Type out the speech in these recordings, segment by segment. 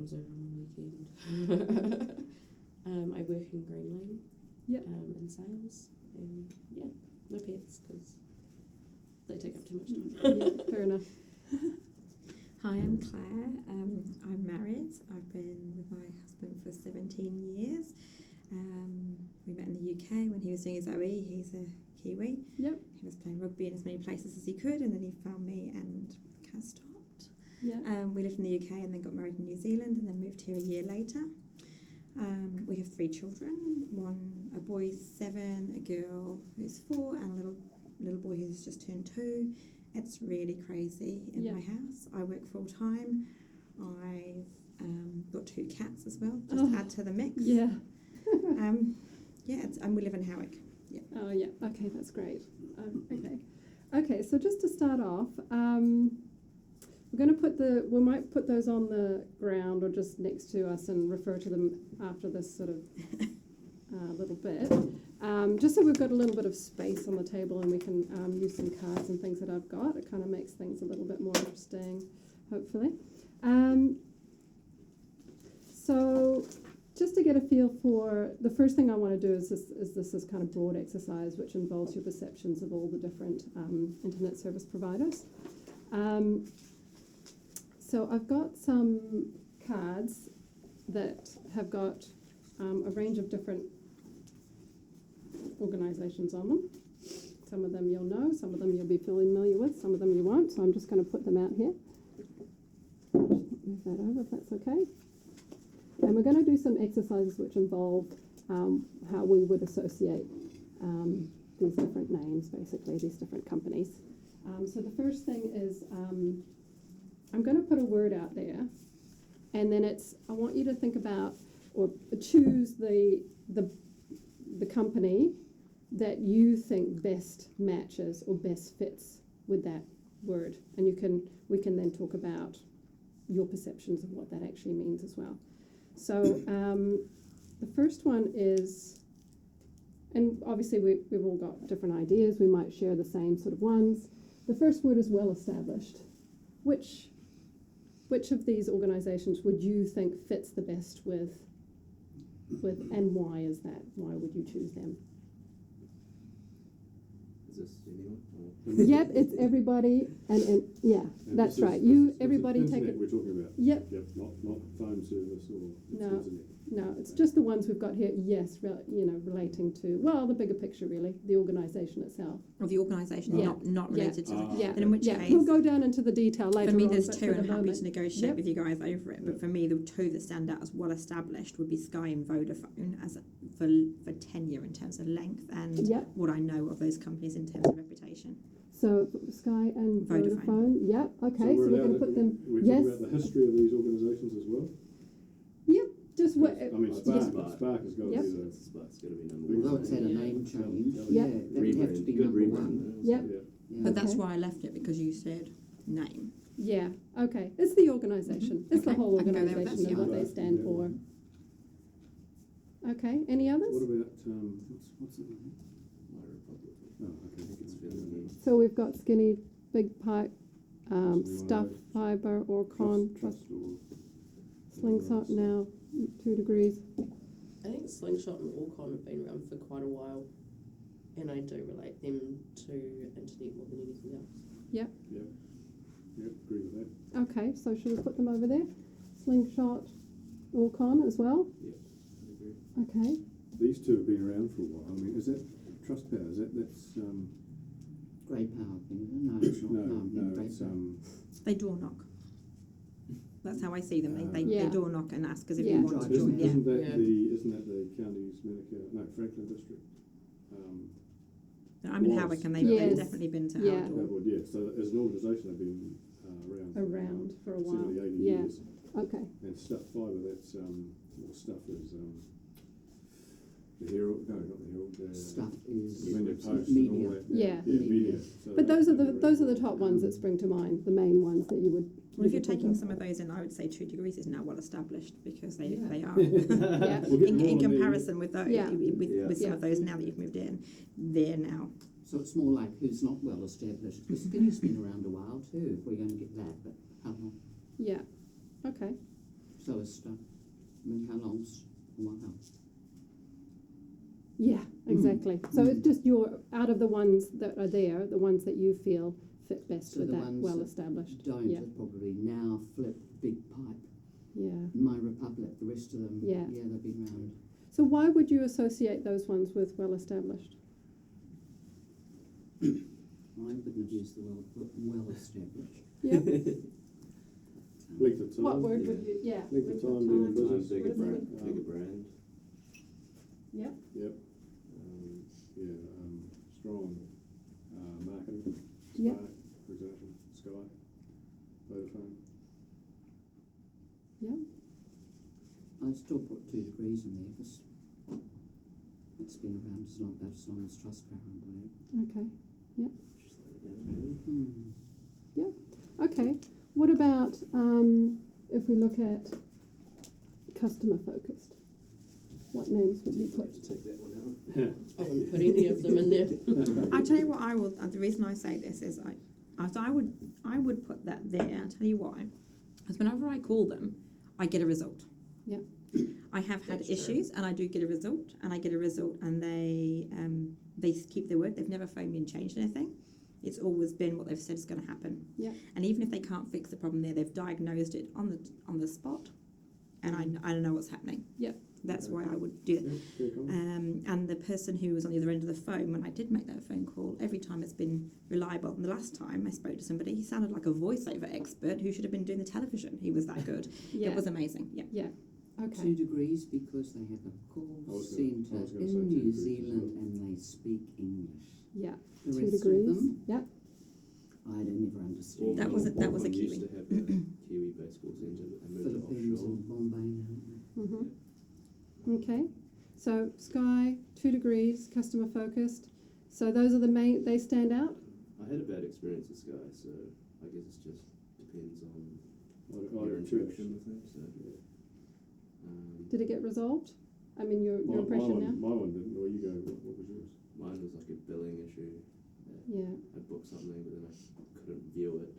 comes over on the weekend. I work in Green Lane. Yep. In sales, and yeah, no pets because they take up too much time. Yeah, fair enough. Hi, I'm Claire. I'm married. I've been with my husband for 17 years. We met in the UK when he was doing his OE. He's a Kiwi. Yep. He was playing rugby in as many places as he could, and then he found me and kind of stopped. Yeah. We lived in the UK and then got married in New Zealand and then moved here a year later. We have 3 children, a boy 7, a girl who's 4, and a little boy who's just turned 2. It's really crazy in my house. I work full time. I've got 2 cats as well, just to add to the mix. Yeah. And we live in Howick. Yeah. Oh, yeah. Okay, that's great. Okay, so just to start off, we might put those on the ground or just next to us and refer to them after this sort of little bit. Just so we've got a little bit of space on the table and we can use some cards and things that I've got. It kind of makes things a little bit more interesting, hopefully. So just to get a feel for, the first thing I want to do is this kind of broad exercise which involves your perceptions of all the different internet service providers. So I've got some cards that have got a range of different organisations on them. Some of them you'll know, some of them you'll be familiar with, some of them you won't. So I'm just going to put them out here. Move that over if that's okay. And we're going to do some exercises which involve how we would associate these different names, basically, these different companies. So the first thing is I'm going to put a word out there, and then I want you to think about or choose the company that you think best matches or best fits with that word, and we can then talk about your perceptions of what that actually means as well. So the first one is, and obviously we've all got different ideas. We might share the same sort of ones. The first word is well established. Which of these organisations would you think fits the best with, and why is that? Why would you choose them? Is this anyone? Yep, it's everybody, and yeah, And that's this is- right. this is Everybody take internet it. we're talking about. Yep. Yep, not phone service or No. internet. No, it's just the ones we've got here. Yes, relating to the bigger picture, really, the organisation itself. Or the organisation, Yeah. not related to the... Ah. Yeah, And in which yeah. case... We'll go down into the detail later. For me, on, there's but 2, for and the I'm happy moment- to negotiate Yep. with you guys over it. But for me, the 2 that stand out as well established would be Sky and Vodafone for tenure in terms of length and Yep. what I know of those companies in terms of reputation. So Sky and Vodafone. Yep. Okay. So we're going to put them. We're Yes. talking about the history of these organisations as well. Yep. Just what? I mean, Spark has got to Yep. be the... Spark's got to be number 1. Although it's had a name change, Yep. yeah, that would have to be Good number rebrand. 1. Yep. Yeah. Yeah. But that's Okay. why I left it, because you said name. Yeah. Okay. It's the organisation. It's the Okay, whole I can go there with organisation that, and what yeah. they stand Yeah. for. Okay. Any others? What about, what's it? My Republic. Oh, okay. I think it's fairly new. So we've got Skinny, Big Pipe, So we wanna Stuff, go Fibre, Orcon, Trust, or... Slingshot now, 2 degrees. I think Slingshot and Orcon have been around for quite a while, and I do relate them to internet more than anything else. Yep, agree with that. Okay, so should we put them over there? Slingshot, Orcon as well? Yep, I agree. Okay. These 2 have been around for a while. I mean, is that Trustpower? That's Grey Power thing, no, it's not. no, Grey it's Power. They door knock. That's how I see them. They Yeah. door knock and ask us if Yeah. we want to Isn't, join. Yeah. isn't that Yeah. isn't that the county's Franklin district? I'm in Was. Howick and Yes. they've definitely been to Yeah. our door. Well, yeah. So as an organisation, they've been Around for a while. 70, 80 Yeah. years. Okay. And Stuff Fibre, that's more stuff is the Herald. No, not the Herald. Stuff is the Window Post and all media. that. Yeah. Media. So But those are the they've top ones that spring to mind, the main ones that you would. Well, if you're you would think taking of. some of those in, I would say 2 degrees is now well established because they are. Yeah. We'll get in more on the- comparison with those, Yeah. with some Yeah. of those now that you've moved in, they're now. So it's more like who's not well established. Because Skinny's been around a while too, if we're going to get that, but how long? Yeah. Okay. So it's stuff. I mean, how long's a while? Yeah, exactly. So it's just out of the ones that are there, the ones that you feel fit best So with the that ones well that established. Don't Yeah. are probably Now, Flip, Big Pipe, Yeah. My Republic, the rest of them. Yeah. Yeah, they've been around. So why would you associate those ones with well established? I wouldn't have used the word well established. Yep. Length of time. What word would you? Yeah. Length of time being in Time, business. bigger What is brand, it? bigger brand. Yep. Yep. Strong marketing. Yep. Sky, for example, Sky, Vodafone. I still put 2 degrees in there because it's been around as long as Trustpower, I believe. Okay. Just like that. Hmm. Okay. What about if we look at customer focused? What names would you put? Take that one out. I wouldn't put any of them in there. I tell you what, I will. The reason I say this is I would put that there. I'll tell you why. Because whenever I call them, I get a result. Yeah. I have had That's true. issues, and I do get a result, and they keep their word. They've never phoned me and changed anything. It's always been what they've said is going to happen. Yeah. And even if they can't fix the problem there, they've diagnosed it on the spot, and I know what's happening. Yeah. That's why I would do that. Yeah, fair comment. And the person who was on the other end of the phone, when I did make that phone call, every time it's been reliable. And the last time I spoke to somebody, he sounded like a voiceover expert who should have been doing the television. He was that good. Yeah. It was amazing. Yeah. Yeah. Okay. 2 degrees because they have a call I was centre gonna say in 2 New degrees as Zealand well. and they speak English. Yeah. The 2 rest degrees. of them, Yeah. I don't never understand. That was a Auckland Kiwi. used to have a Kiwi-based call centre, but they moved it Philippines offshore. and Bombay now. Mm-hmm. Okay. So Sky, 2 degrees, customer focused. So those are the main. They stand out. I had a bad experience with Sky, so I guess it just depends on I your had two, interaction with them. So, Did it get resolved? I mean, your My impression now. my one didn't. Well, you go. What was yours? mine was like a billing issue. Yeah. I booked something, but then I couldn't view it,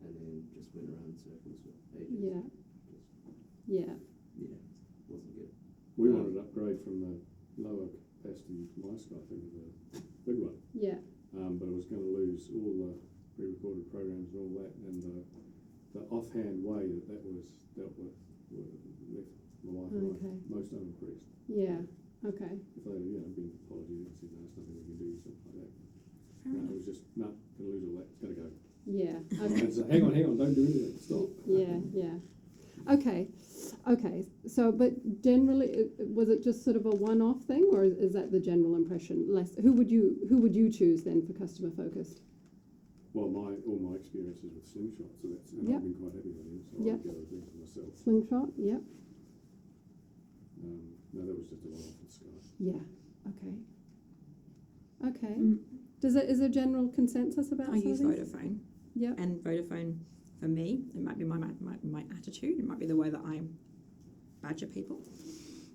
and then just went around in circles for ages. Yeah. Just, Yeah. yeah, wasn't good. We wanted to upgrade from the lower capacity MySky thing to the big one. Yeah. But I was going to lose all the pre-recorded programs and all that, and the offhand way that was dealt with left my wife and Okay. I most unimpressed. Yeah. Okay. If they had been apologetic and said, no, there's nothing we can do, something like that. Fair No, enough. it was just, no, going to lose all that, it's got to go. Yeah. And Okay. so, hang on, don't do anything, stop. Yeah. Yeah. Okay. Okay. So, but generally, was it just sort of a one-off thing, or is that the general impression? Who would you choose then for customer focused? Well, all my experiences with Slingshot, so that's, and Yep. I've been quite happy with them, so Yep. I'd go with them for myself. Slingshot. Yep. No, that was just a one-off with Sky. Yeah. Okay. Okay. Mm. Is there general consensus about I some use of these? Vodafone. Yeah. And Vodafone, for me, it might be my attitude. It might be the way that I badger people.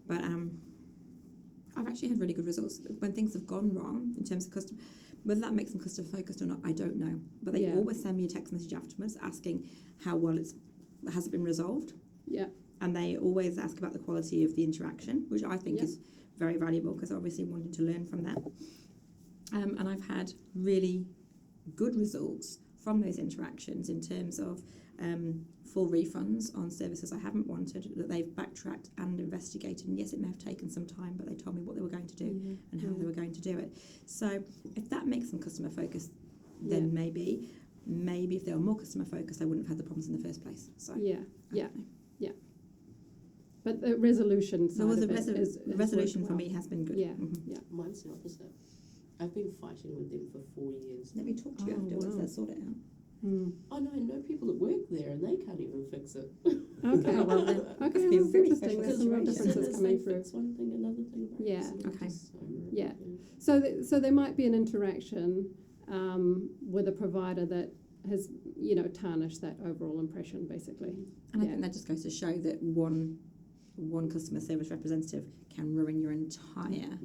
But I've actually had really good results when things have gone wrong in terms of customer. Whether that makes them customer focused or not, I don't know. But they Yeah. always send me a text message afterwards asking how well has it been resolved. Yeah. And they always ask about the quality of the interaction, which I think Yeah. is very valuable because obviously wanting to learn from that. And I've had really good results from those interactions in terms of full refunds on services I haven't wanted, that they've backtracked and investigated. And yes, it may have taken some time, but they told me what they were going to do Yeah. and how Yeah. they were going to do it. So if that makes them customer focused, then Yeah. maybe if they were more customer focused, I wouldn't have had the problems in the first place. So Yeah. I Yeah. don't know. But the resolution side So of the it is the resolution worked for well. me has been good. Yeah. Mhm. Yeah. Mine's the opposite. I've been fighting with them for 4 years. Let me talk to you Oh, afterwards. wow. Let's sort it out. Mm. Oh no, I know people that work there and they can't even fix it. Okay. Oh, well, then, Okay, must be well, that's very interesting. special There's some real situation. differences As coming they through. fix one thing, another thing breaks. Yeah. and Okay. just, Yeah. So there might be an interaction with a provider that has, tarnished that overall impression, basically. And I Yeah. think that just goes to show that one customer service representative can ruin your entire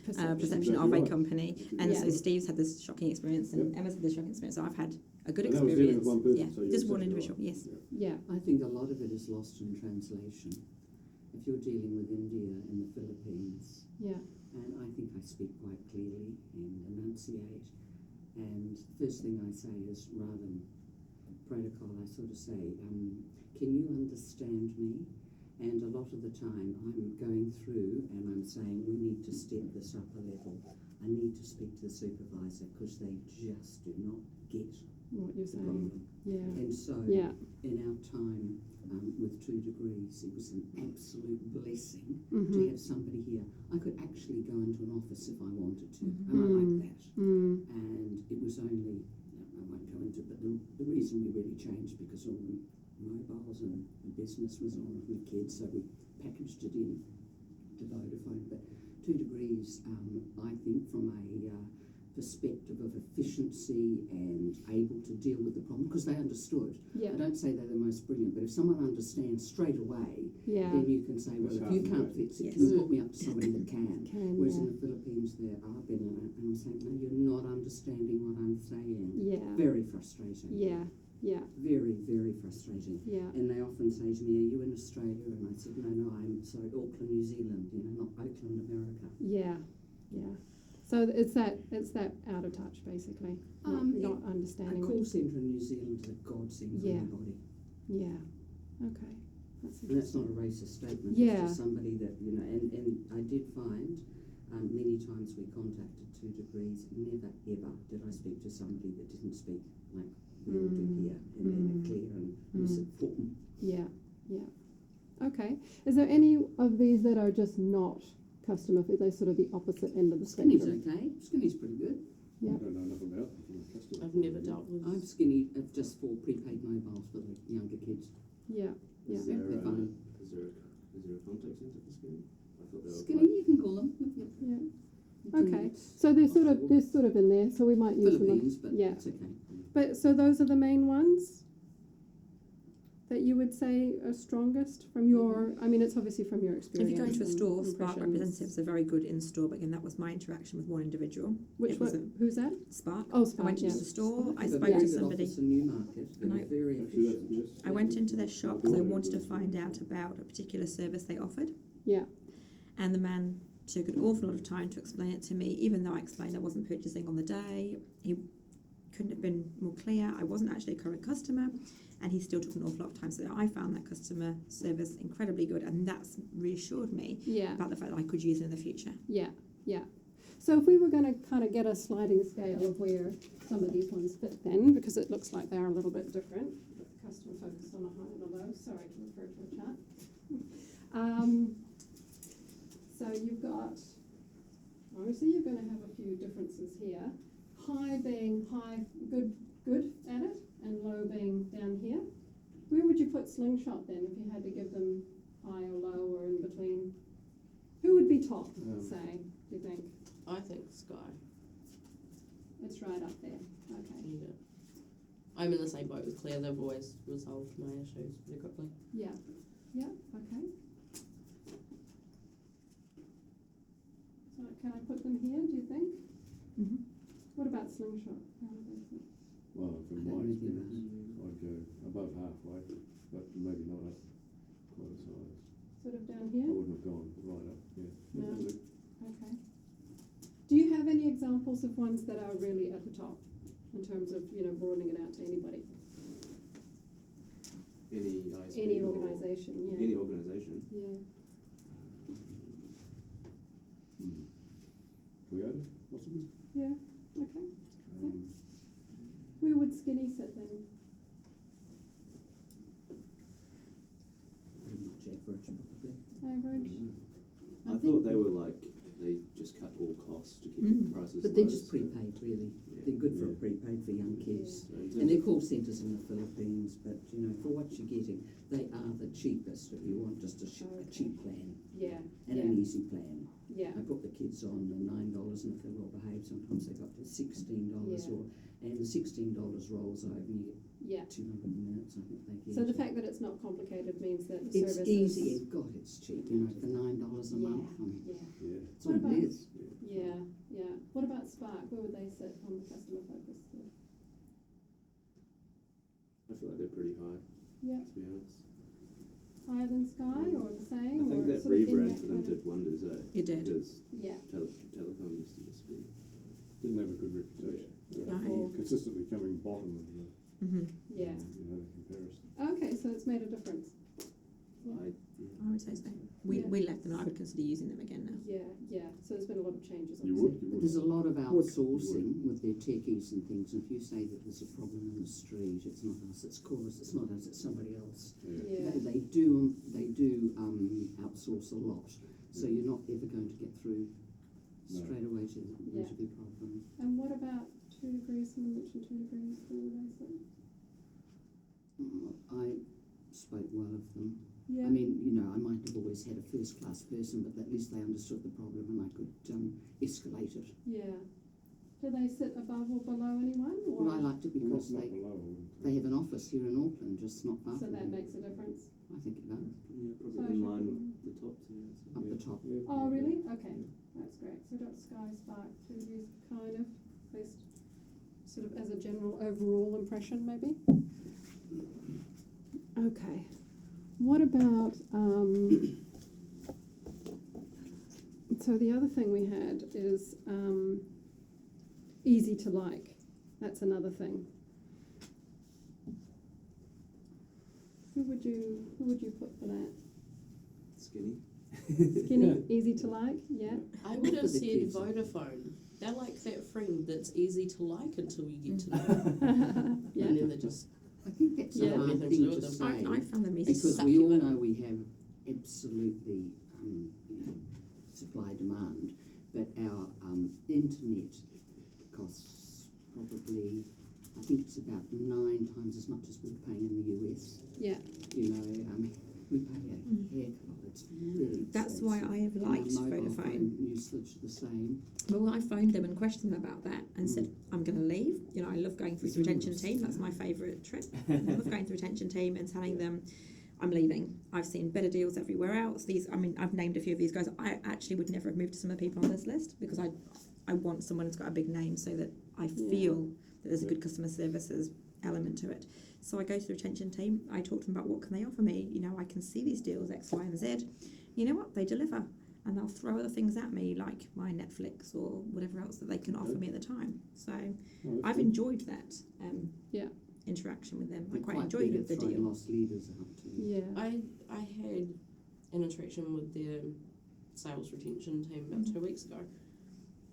perception of a Exactly right. company. And so Yeah. Steve's had this shocking experience, and Emma's had this shocking experience. So I've had a good And that was dealing experience. with one person, Yeah, so you're just one exactly individual. right. Yes. Yeah. I think a lot of it is lost in translation. If you're dealing with India and the Philippines, Yeah. and I think I speak quite clearly and enunciate, and the first thing I say is, rather than protocol, I sort of say, can you understand me? And a lot of the time I'm going through and I'm saying, we need to step this up a level. I need to speak to the supervisor because they just do not get What you're the saying. problem. Yeah. And so Yeah. in our time with 2 degrees, it was an absolute blessing to Mhm. have somebody here. I could actually go into an office if I wanted to, Mhm. and I like that. Mm. And it was only, I won't go into it, but the reason we really changed because all the mobiles and the business was on with kids, so we packaged it in to Vodafone. But 2 degrees, I think from a perspective of efficiency and able to deal with the problem, because they understood. Yeah. I don't say they're the most brilliant, but if someone understands straight away, Yeah. then you can say, well, That's if half you the can't battle. fix it, Yes. can you put me up to somebody that can? Can, Whereas yeah. in the Philippines, there are better, and I'm saying, no, you're not understanding what I'm saying. Yeah. Very frustrating. Yeah. Yeah. Very, very frustrating. Yeah. And they often say to me, are you in Australia? And I said, no, I'm sorry, Auckland, New Zealand, not Oakland, America. Yeah. Yeah. So it's that out of touch basically. Not A understanding. call centre in New Zealand is a godsend for Yeah. anybody. Yeah. Okay. That's And that's interesting. not a racist statement. Yeah. It's just somebody that, and I did find many times we contacted 2 degrees, never ever did I speak to somebody that didn't speak like we all do here in a clear and lucid form. Yeah. Yeah. Okay. Is there any of these that are just not customer? They're sort of the opposite end of the Skinny's spectrum. okay. Skinny's pretty good. Yeah. I don't know enough about them from a customer. I've never dealt with. I'm skinny just for prepaid mobiles for the younger kids. Yeah. Yeah. Is there, They're fine. is there a contact centre for skinny? I thought they were Skinny, you can call them. Yep. Yeah. You can Okay. get So they're sort of in there. So we might use them. Philippines, but Yeah. it's okay. But so those are the main ones that you would say are strongest from your. I mean, it's obviously from your If experience. you go into a and store, Spark impressions. representatives are very good in store, but again, that was my interaction with one individual. Which it was one? Who's that? Spark. Oh, I Spark. went Yeah. into the store, I They have a spoke very to good somebody. office in Newmarket. And They're very Actually, efficient. that's I went into their shop because I wanted to find out about a particular service they offered. Yeah. And the man took an awful lot of time to explain it to me, even though I explained I wasn't purchasing on the day. He couldn't have been more clear. I wasn't actually a current customer, and he still took an awful lot of time. So I found that customer service incredibly good, and that's reassured me Yeah. about the fact that I could use it in the future. Yeah. Yeah. So if we were going to kind of get a sliding scale of where some of these ones fit, then because it looks like they are a little bit different. With the customer focus on a high and a low. Sorry to refer to a chart. So you've got, obviously you're going to have a few differences here. High being high, good at it, and low being down here. Where would you put Slingshot then if you had to give them high or low or in between? Who would be top, say, do you think? I think Sky. It's right up there. Okay. Yeah. I'm in the same boat with Claire. They've always resolved my issues pretty quickly. Yeah. Yeah. Okay. So can I put them here, do you think? Mm-hmm. What about Slingshot? How would they fit? Well, from I my don't really experience, I'd go above halfway, but maybe not up quite as high. Sort of down I here? wouldn't have gone right up, yeah. No. That'll do. Okay. Do you have any examples of ones that are really at the top in terms of, broadening it out to anybody? Any ISP Any or organisation, yeah. Any organisation. Yeah. Toyota, possibly? Yeah. Okay. Um, Where would Skinny sit then? Pretty much average, probably. Average? I thought they were like, they just cut all costs to keep Mm. prices But they're low, just so- prepaid, really. Yeah. They're good for Yeah. a prepaid for young kids. So in terms And they're of- call centres in the Philippines, but for what you're getting, they are the cheapest if you want just a cheap plan Yeah. and an easy plan. Yeah. I put the kids on the $9, and if they're well behaved, sometimes they got to $16, Yeah. and the $16 rolls over, and you get Yeah. 200 minutes, I think they get. So the fact that it's not complicated means that the It's service easy, is. and God, it's cheap, for $9 a month. I mean, Yeah. Yeah. that's all What about- it is. Yeah. Yeah. What about Spark? Where would they sit on the customer focus? Yeah. to be honest. Higher than Sky or the same? I think or that sort of in rebrand that for them kind of- did wonders, eh? It did. Because Yeah. telecom used to just be. Didn't have a good reputation. No. Consistently coming bottom of the, Yeah. the comparison. Okay, so it's made a difference. I would say so. We left them. I would consider using them again now. Yeah. So there's been a lot of changes. You Obviously. would. There's a lot of Would. outsourcing with their techies and things. If you say that there's a problem in the street, it's not us, it's Chorus, it's not us, it's somebody else. Yeah. They do outsource a lot, so you're not ever going to get through No. straight away to Yeah. the problem. And what about 2 degrees? Someone mentioned 2 degrees. What were they saying? I spoke well of them. Yeah. I mean, I might have always had a first-class person, but at least they understood the problem and I could escalate it. Yeah. Do they sit above or below anyone? Or Well, I liked it because Not they below. have an office here in Auckland, just not far so from that me. makes a difference. I think it does. Yeah, So probably in should line we- with the top two. Up the top. Yeah. Oh, really? Okay, that's great. So we've got Sky, Spark, 2 degrees, kind of, at least sort of as a general overall impression, maybe. Okay. What about, so the other thing we had is easy to like. That's another thing. Who would you put for that? Skinny. Skinny, easy to like, yeah. I would For have the said kids. Vodafone. They're like that friend that's easy to like until you get to know them. Yeah. And then they just, I think that's Yeah. a hard Nothing to thing do to with them. say. I found them easy. Because suck we you all in. know we have absolutely, supply demand, but our internet costs probably, I think it's about 9 times as much as we're paying in the US. Yeah. We pay a heck of it. It's really That's expensive. why I have And liked our mobile Vodafone. phone usage the same. Well, I phoned them and questioned them about that and said, I'm going to leave. I love going through the retention team. That's my favourite trip. I love going through the retention team and telling them I'm leaving. I've seen better deals everywhere else. I've named a few of these guys. I actually would never have moved to some of the people on this list because I want someone who's got a big name so that I feel that there's a good customer services element to it. So I go to the retention team. I talk to them about what can they offer me. I can see these deals X, Y, and Z. You know what? They deliver. And they'll throw other things at me like my Netflix or whatever else that they can offer me at the time. So I've enjoyed that interaction with them. I They're quite enjoyed good at the throwing deal. lost leaders out too. Yeah. I had an interaction with their sales retention team about 2 weeks ago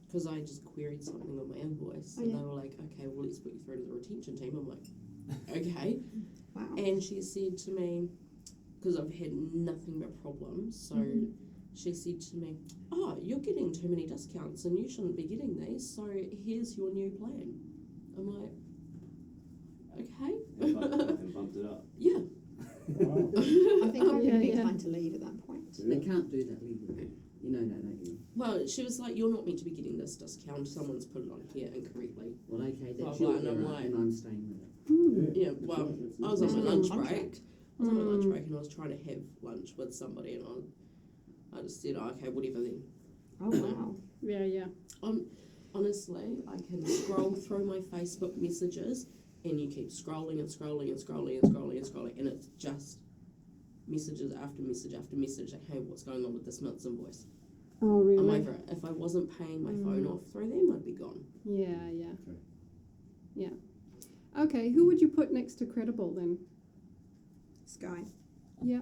because I just queried something on my invoice and they were like, okay, well, let's put you through to the retention team. I'm like, okay. Wow. And she said to me, because I've had nothing but problems, so she said to me, oh, you're getting too many discounts and you shouldn't be getting these, so here's your new plan. I'm like, okay. And bumped it up. Yeah. Wow. I think I would Yeah, be yeah. inclined to leave at that point. They can't do that legally. You know that, don't you? Well, she was like, you're not meant to be getting this discount. Someone's put it on here incorrectly. Well, okay, that's Blah, your blah, and I'm error, like- and I'm staying with it. Yeah, well, I was on my lunch break. Contract. I was on my lunch break and I was trying to have lunch with somebody and I just said, oh, okay, whatever then. Oh, wow. Yeah. Honestly, I can scroll through my Facebook messages and you keep scrolling and scrolling and scrolling and scrolling and scrolling and it's just messages after message after message like, hey, what's going on with this month's invoice? Oh, really? I'm over it. If I wasn't paying my phone off through them, I'd be gone. Yeah. Okay. Yeah. Okay, who would you put next to Credible then? Sky. Yeah.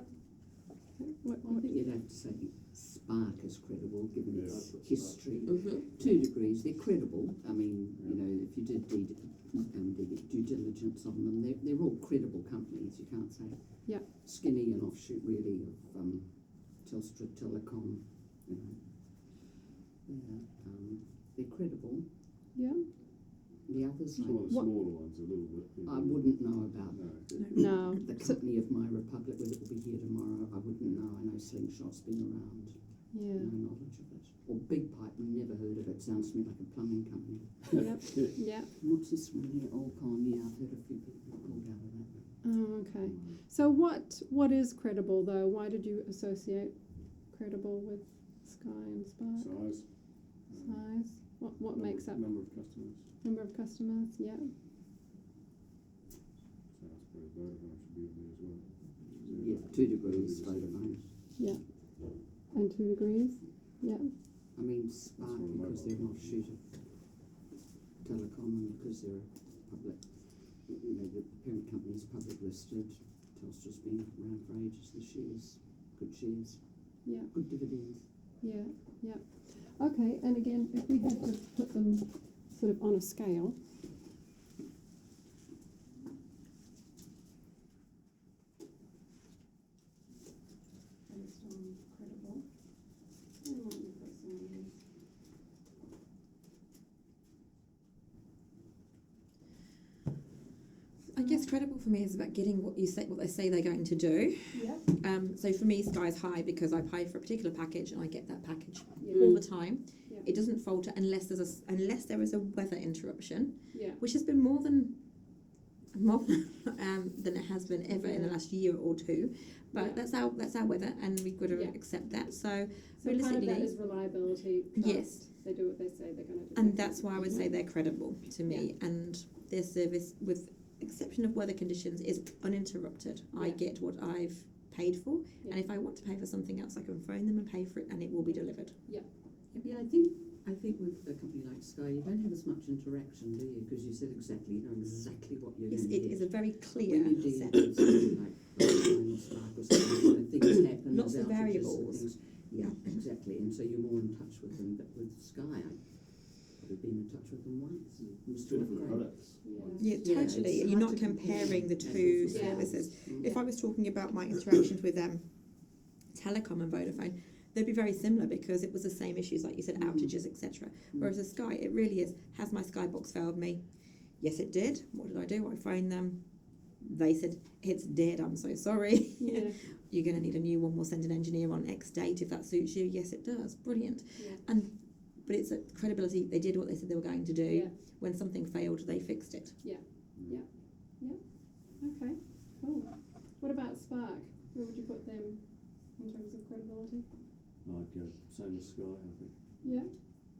What, I think you'd have to say Spark is credible, given Yeah, its I'd put history. Mm-hmm. 2 degrees, they're credible. I mean, if you did due diligence on them, they're all credible companies. You can't say. Yeah. Skinny and offshoot really of Telstra Telecom. They're credible. Yeah. The others, Some of the What- smaller ones a little bit. I wouldn't know about. No. No. The So, company of My Republic, whether it will be here tomorrow, I wouldn't know. I know Slingshot's been around. yeah. No knowledge of it. Or Big Pipe, never heard of it. Sounds to me like a plumbing company. Yep. Yeah. What's this one here? Allcon, yeah, I've heard a few people pulled out of that. Oh, okay. So what is Credible though? Why did you associate Credible with Sky and Spark? Size. Size. What makes up Number of customers. number of customers? Yeah. So I suppose Vodafone should be in there as well. Yeah, 2 degrees Vodafone. And 2 degrees. Yeah. I mean, Spark, because they're an offshoot of Telecom and because they're public, the parent company's public listed. Telstra's been around for ages. The shares, good shares. Yeah. Good dividends. Yeah. Yeah. Okay. And again, if we had to put them sort of on a scale. Based on credible. I might put some on here. I guess credible for me is about getting what they say they're going to do. Yeah. So for me, Sky's high because I pay for a particular package and I get that package Yeah. all the time. Yeah. It doesn't falter unless there is a weather interruption, Yeah. which has been more than than it has been ever in the last year or two. But Yeah. that's our weather, and we've got to Yeah. accept that. So So part of realistically, that is reliability. yes. Trust. They do what they say they're going to do. And that's why I would say they're credible to me, and their service, with exception of weather conditions, is uninterrupted. I Yeah. get what I've paid for, Yeah. and if I want to pay for something else, I can phone them and pay for it, and it will be delivered. Yeah, I think with a company like Sky, you don't have as much interaction, do you? Because you said exactly, you know exactly what you're Yes, going to it get. is a very But clear when you deal set. with something like Vodafone or Spark or something, you know, things happen. Lots there's of outages and variables. things. Yeah, exactly. And so you're more in touch with them. But with Sky, I've probably been in touch with them once. It was Two different great. products. Yeah. Yeah, Yeah, totally. it's You're hard not to compare comparing the apples two with apples. services. Mm. If I was talking about my interactions with Telecom and Vodafone, they'd be very similar because it was the same issues, like you said, outages, etc. Whereas the Sky, it really is, has my Sky box failed me? Yes, it did. What did I do? I phoned them. They said, it's dead, I'm so sorry. Yeah. You're going to need a new one. We'll send an engineer on X date if that suits you. Yes, it does. Brilliant. Yeah. But it's a credibility. They did what they said they were going to do. Yeah. When something failed, they fixed it. Okay. Cool. What about Spark? Where would you put them in terms of credibility? I'd go same as Sky, I think. Yeah.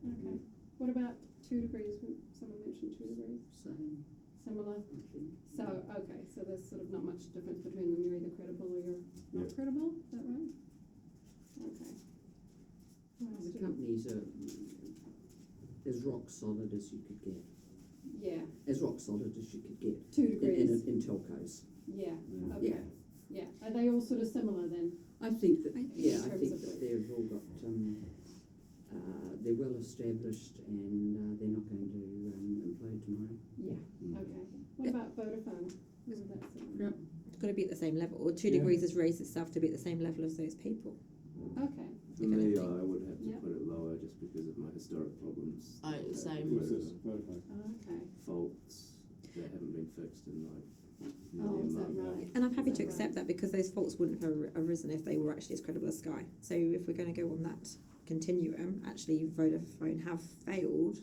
Okay. What about 2 degrees? Someone mentioned 2 degrees. Same, Similar. I think. So okay. So there's sort of not much difference between them. You're either credible or you're not Yeah. credible. Is that right? Okay. What else The do we- companies are as rock solid as you could get. Yeah. As rock solid as you could get 2 in degrees. telcos. Yeah. Yeah. Okay. Yeah. Yeah. Are they all sort of similar then? I think that, I think yeah, in I terms think of that the- they've all got, they're well established and they're not going to implode tomorrow. Yeah. Okay. What about Vodafone? Where would that sit? Yep. It's got to be at the same level. Or 2 Yeah. degrees has raised itself to be at the same level as those people. Okay. For If me, anything. I would have to Yeah. put it lower just because of my historic problems. Same. What's this? Vodafone. Okay. Faults that haven't been fixed in like Oh, nearly a is that month. right? And I'm happy Is to that accept that because those faults wouldn't have arisen if they were actually as credible as Sky. So if we're going to go on that continuum, actually Vodafone have failed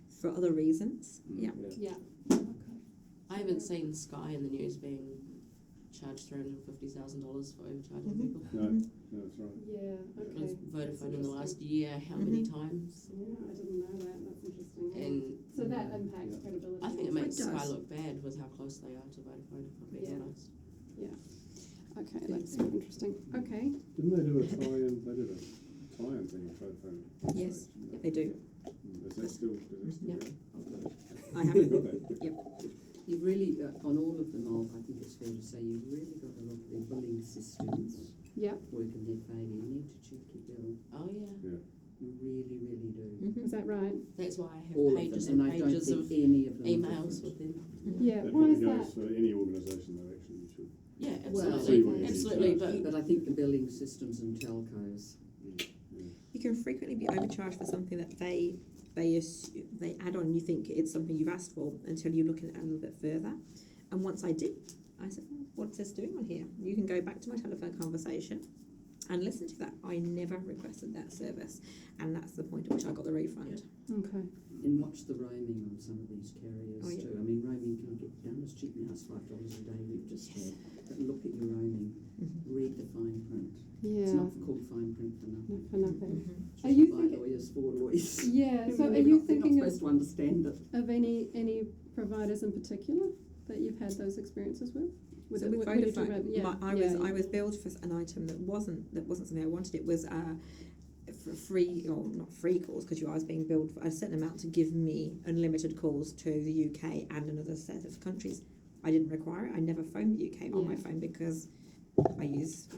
for other reasons. Mm. Yeah. Yeah. Okay. I haven't seen Sky in the news being charged $350,000 for overcharging Mhm. people. No, no, that's right. Yeah. It Okay. was Vodafone in the last interesting. year, how many Mhm. times? Yeah, I didn't know that. That's interesting. And So that impacts credibility. I think it It makes does. Sky look bad with how close they are to Vodafone, if I'm being Yeah. honest. Okay, that's interesting. Okay. Didn't they do a tie-in? They did a tie-in thing with Vodafone. Yes, they do. Is that still? Yeah. go? I haven't. Got that. You've really, on all of them, I think it's fair to say, you've really got to look at their billing systems Yep. work in their favour. You need to check your bill. Oh yeah, You really, really do. Mhm. Is that right? that's why I have All pages of them, and and I don't pages think of any of them are emails different. with them. Yeah. That Why probably is goes that? for any organisation though, actually, you should. Yeah, Well, absolutely, okay. absolutely. But- But But I think the billing systems and telcos, You can frequently be overcharged for something that they add on. You think it's something you've asked for until you look at it a little bit further. And once I did, I said, "What's this doing on here?" You can go back to my telephone conversation and listen to that. I never requested that service, and that's the point at which I got the refund. Okay. and watch the roaming on some of these carriers Oh, yeah. too. I mean, roaming can get down as cheap now as $5 a day we've just had. But look at your roaming, read the fine print. It's Yeah. not called fine print for nothing. Not for nothing. Mhm. It's Are written you by thinking- lawyers for lawyers. Yeah. So are They're you not thinking supposed to understand it? of any providers in particular that you've had those experiences with? With So the- with when you talk Vodafone, about- yeah, I yeah, was billed for an item that wasn't something I wanted. It was for free, or not free calls, because I was being billed for a certain amount to give me unlimited calls to the UK and another set of countries. I didn't require it. I never phoned the UK on my Yeah. phone because I use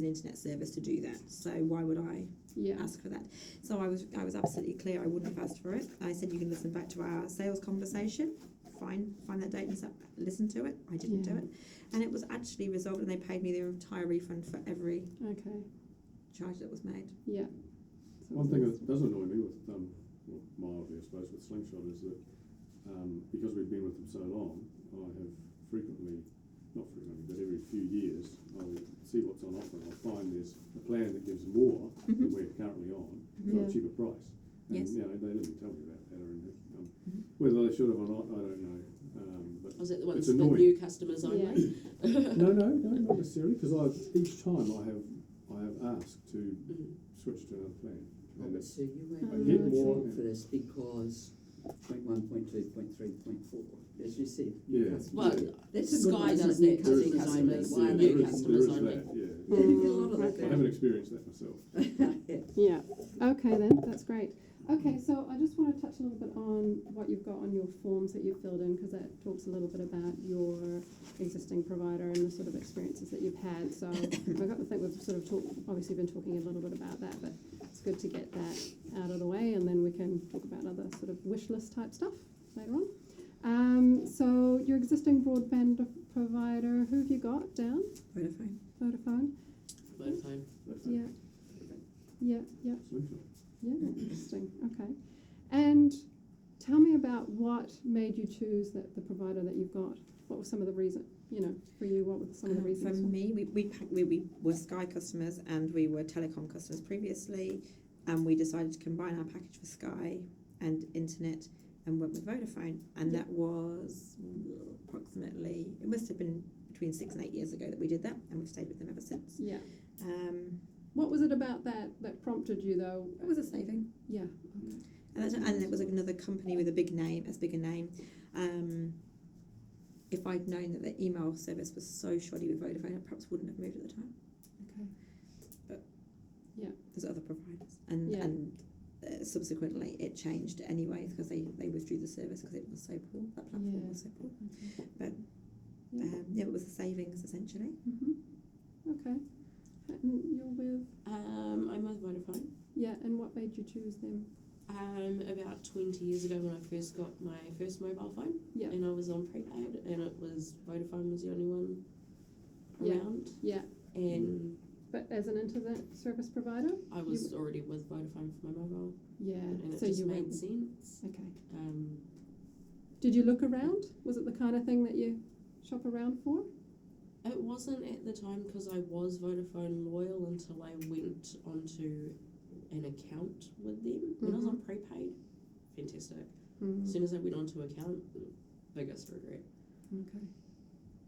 an internet service to do that. So why would I Yeah. ask for that? So I was absolutely clear I wouldn't have asked for it. I said you can listen back to our sales conversation. Fine, find that date and listen to it. I didn't do Yeah. it, and it was actually resolved, and they paid me their entire refund for every Okay. charge that was made. Yeah. So One thing it's- that does annoy me with, well, mildly I suppose, with Slingshot is that because we've been with them so long, I have frequently, not frequently, but every few years, I'll see what's on offer and I'll find there's a plan that gives more than we're currently on for Yeah. a cheaper price. And, Yes. you know, they didn't tell me about that, or Mhm. whether they should have or not, I don't know. But Was it the ones it's for annoying. new customers only? Yeah. No, not necessarily, because each time I have asked to Mm. switch to another plan. Oh, And it's, so you I won't get be more- eligible for this because point 1, point 2, point 3, point 4, as you said. Yeah. customers. Well, That's a good Sky one, isn't does it? New that to their customers customers. only. Why are New they customers there is only. that, yeah. Yeah, you get a lot of Okay. I haven't experienced that myself. that. Yeah. Okay then, that's great. Okay, so I just want to touch a little bit on what you've got on your forms that you've filled in, because that talks a little bit about your existing provider and the sort of experiences that you've had. So I got to think we've sort of obviously been talking a little bit about that, but it's good to get that out of the way, and then we can talk about other sort of wish list type stuff later on. So your existing broadband provider, who have you got down? Vodafone. Vodafone? Vodafone. Yeah. Yeah, yeah. Slingshot. Yeah, interesting. Okay. And tell me about what made you choose the provider that you've got. What were some of the reasons, for you, what were some of the For reasons? me, we were Sky customers and we were Telecom customers previously, and we decided to combine our package for Sky and internet and went with Vodafone, and Yeah. that was approximately, it must have been between 6 and 8 years ago that we did that, and we've stayed with them ever since. Yeah. Um, What was it about that prompted you, though? it was a saving. Yeah. And it was another company with a bigger name. If I'd known that the email service was so shoddy with Vodafone, I perhaps wouldn't have moved at the time. Okay. There's other providers, and Yeah. subsequently it changed anyway because they withdrew the service because it was so poor. That platform Yeah. was so poor. Okay. But Yeah. it was a savings essentially. Okay. And you're with? I'm with Vodafone. Yeah. And what made you choose them? About 20 years ago when I first got my first mobile phone, Yeah. and I was on prepaid, and it was Vodafone was the only one Yeah. around, Yeah. and But as an internet service provider? I was already with Vodafone for my mobile, Yeah. and it So just you made went. sense. Okay. Um, Did you look around? Was it the kind of thing that you shop around for? It wasn't at the time because I was Vodafone loyal until I went onto an account with them. When I was on prepaid, fantastic. As soon as I went onto account, biggest regret. Okay.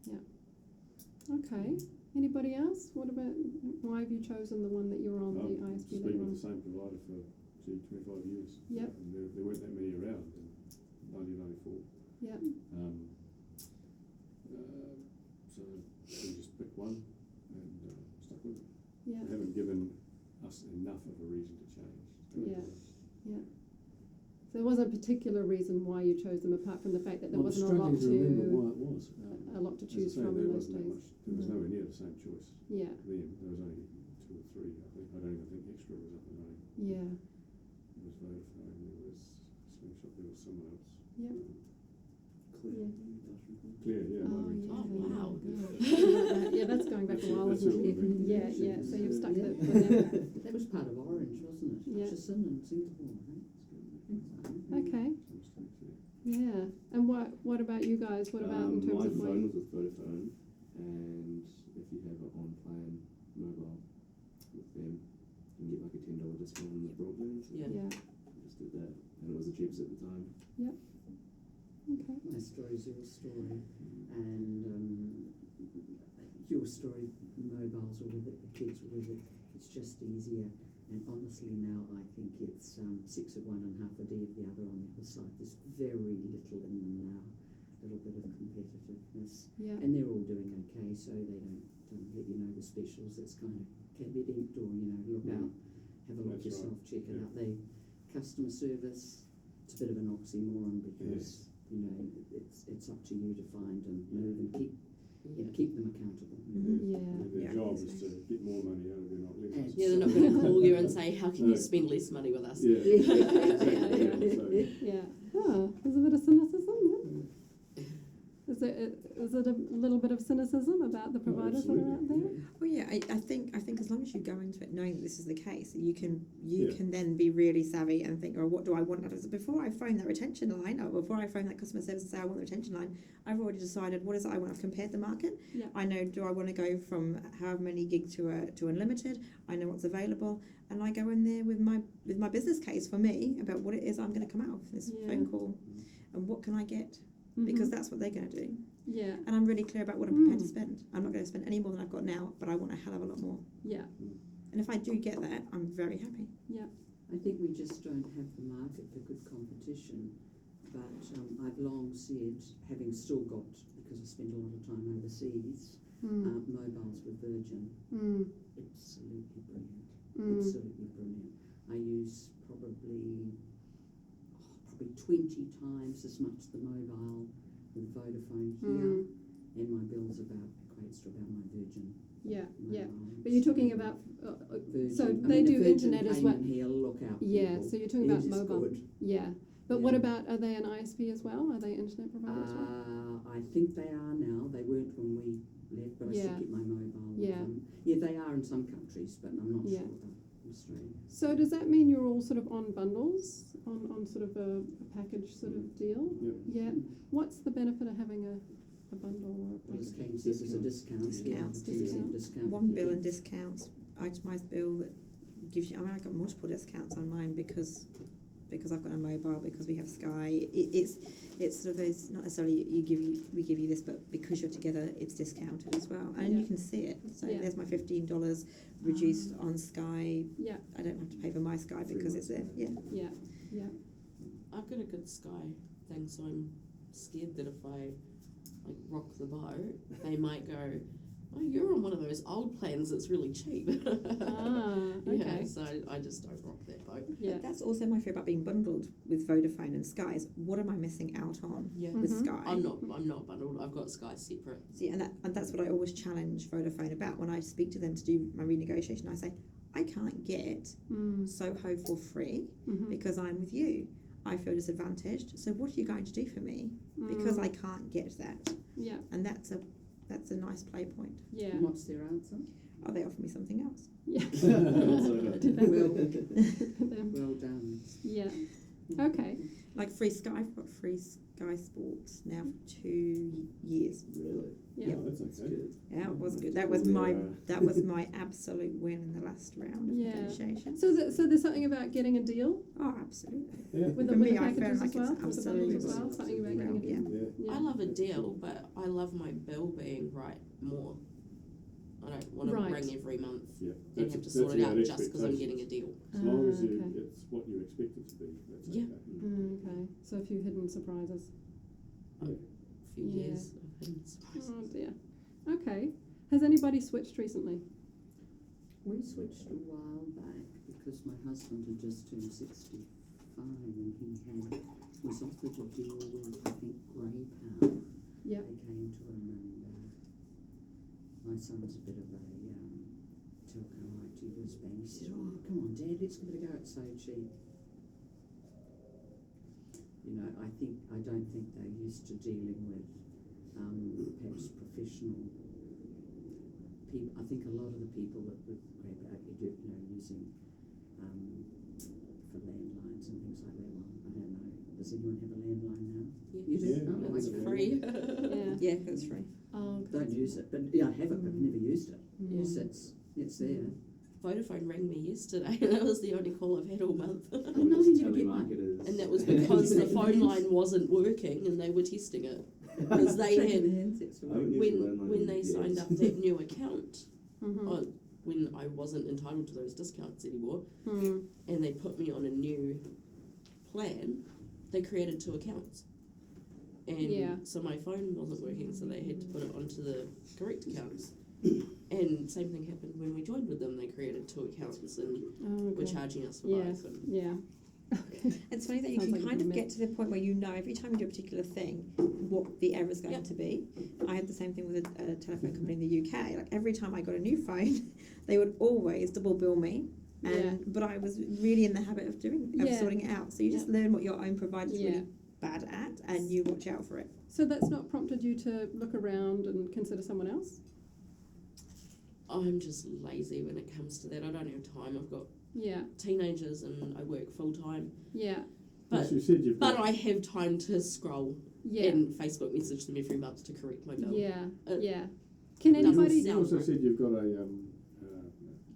Yeah. Okay. Anybody else? What about, why have you chosen the one that you're on, the I've ISP just that been you're on? with the same provider for 25 years. Yep. And there weren't that many around in 1994. Yep. So we just picked one and stuck with it. Yeah. They haven't given us enough of a reason to change. Yeah. So there wasn't a particular reason why you chose them apart from the fact that there Well, wasn't a lot struggling to remember to why it was. a lot to As I choose say, from there in those wasn't that days. much. There was No. nowhere near the same choice Yeah. then. There was only 2 or 3. I don't even think Extra was up and running. Yeah. There was Vodafone, there was Slingshot, there was someone else. Yeah. Clear. Clear, yeah. Oh, might yeah. have been. wow. Yeah, that's going back a while, That's isn't all it? we mean. Yeah, yeah. So you've stuck Yeah. with them. That was part of Orange, wasn't it? Yeah. Hutchison and Singapore, I think. Okay. Some mistakes there. Yeah. And what about you guys? What about in terms my of phone was with Vodafone, and if you have an on-plan mobile with them, you can get like a $10 discount on the broadband. So Yeah. Yeah. I just did that, and it was the cheapest at the time. Okay. My story's your story, and your story, mobiles or with it, the kids or with it, it's just easier. And honestly now I think it's 6 of one and half a D of the other on the other side. There's very little in them now. little bit of competitiveness. Yeah. And they're all doing okay, so they don't get, the specials that's kind of caveat or, look out, have a look That's yourself, check it yeah. out. They customer service, it's a bit of an oxymoron because, it's up to you to find and move and keep them accountable. Yeah. Their Yeah, job is exactly. to get more money out of you, not less. And- Yeah, they're not going to call you and say, how can you spend less money with us? Yeah. Yeah. So, Yeah. Oh, there's a bit of cynicism. Is it a little bit of cynicism about the providers that are out there? Well, yeah, I think as long as you go into it knowing that this is the case, you can Yeah. then be really savvy and think, oh, what do I want? Before I phone that retention line, or before I phone that customer service and say I want the retention line, I've already decided what is it I want. I've compared the market. Yeah. I know, do I want to go from however many gig to unlimited? I know what's available, and I go in there with my business case for me about what it is I'm going to come out of this Yeah. phone call, and what can I get, Mhm. because that's what they're going to do. Yeah. And I'm really clear about what I'm prepared to spend. I'm not going to spend any more than I've got now, but I want a hell of a lot more. Yeah. And if I do get that, I'm very happy. I think we just don't have the market for good competition. But I've long said, having still got, because I spent a lot of time overseas, mobiles with Virgin, absolutely brilliant. Absolutely brilliant. I use probably 20 times as much the mobile with Vodafone here, and my bills equates to about my Virgin. Yeah. Yeah. mobile. But you're talking about Virgin. so I they mean, do if Virgin internet as came well. in here, look out. Yeah. people. So you're talking It about is mobile. good. Yeah. But what Yeah. about, are they an ISP as well? Are they internet provider as well? I think they are now. They weren't when we left, but I Yeah. still get my mobile. with Yeah. them. Yeah, they are in some countries, but I'm not Yeah. sure about Australia. So does that mean you're all sort of on bundles, on sort of a package sort of deal? Yep. Yeah. What's the benefit of having a bundle or a Well, as package? Kate says, it's a discount. Discounts. 10% discount. One bill and discounts, itemised bill that gives you. I mean, I got multiple discounts on mine because I've got a mobile, because we have Sky. It's sort of those, not necessarily we give you this, but because you're together, it's discounted as well, and Yeah. you can see it. So Yeah. there's my $15 reduced on Sky. Yeah. I don't have to pay for my Sky because it's there. Yeah. Yeah. Yeah. I've got a good Sky thing, so I'm scared that if I rock the boat, they might go, oh, you're on one of those old plans that's really cheap. Ah, okay. Yeah, so I just don't rock that boat. Yeah. But that's also my fear about being bundled with Vodafone and Sky. Is what am I missing out on Yeah. with Mhm. Sky? I'm not bundled. I've got Sky separate. See, and that's what I always challenge Vodafone about when I speak to them to do my renegotiation. I say, I can't get Soho for free Mhm. because I'm with you. I feel disadvantaged. So what are you going to do for me? Because I can't get that. Yeah. And that's a nice play point. Yeah. And what's their answer? Oh, they offer me something else. Yeah. Well, Them. well done. Yeah. Okay. Like free Sky, I've got free Sky Sports now for 2 years. Really? Yeah. Oh, that's That's okay. good. Yeah, it was good. That was my absolute win in the last round of Yeah. negotiation. So there's something about getting a deal Oh, absolutely. Yeah. with For the me, I packages feel as like well, it's with the bundles as absolutely well. Something about getting a deal. Yeah. Yeah. I love a deal, but I love my bill being right more. I don't want Right. to ring every month Yeah. and have to sort it out just because I'm getting a deal. As long as okay. it's what you expect it to be, that's Yeah. okay. Okay. So a few hidden surprises. A few Yeah. years of hidden surprises. Oh dear. Okay. Has anybody switched recently? We switched a while back because my husband had just turned 65 and he was offered a deal with, I think, Grey Power. Yeah. They came to him and my son's a bit of a telco IT whiz bang. He said, oh, come on, Dad, let's give it a go. It's so cheap. I don't think they're used to dealing with perhaps professional people. I think a lot of the people that would using for landlines and things like that. Well, I don't know. Does anyone have a landline now? You do? Yeah, Oh, It's okay. free. Yeah. Yeah, that's free. Oh. Don't use it, but yeah, I have it, but I've never used it. Yeah. It's there. Vodafone rang me yesterday, and that was the only call I've had all month. Oh, no, you never get Telemarketers. And that was because the phone line wasn't working and they were testing it. Because they had, I haven't used a landline when they in signed years. up that new account, Mhm. when I wasn't entitled to those discounts anymore, Mm. and they put me on a new plan, they created 2 accounts. And Yeah. so my phone wasn't working, so they had to put it onto the correct accounts. And same thing happened when we joined with them. They created 2 accounts and Oh, were okay. charging us for Yeah. both. And Yeah. Okay. It's funny that you Sounds can like a kind of good get to the point where you know every time you do a particular thing what the error is going Yep. to be. I had the same thing with a telephone company in the UK. Like every time I got a new phone, they would always double bill me. But I was really in the habit of Yeah. sorting it out. So you just learn what your own provider is Yeah. really bad at, and you watch out for it. So that's not prompted you to look around and consider someone else? I'm just lazy when it comes to that. I don't have time. I've got Yeah. teenagers and I work full time. Yeah. But As you said, you've but got, I have time to scroll Yeah. and Facebook message them every month to correct my bill. Yeah. Uh, Yeah. Can doesn't anybody? you sound also right. said you've got a,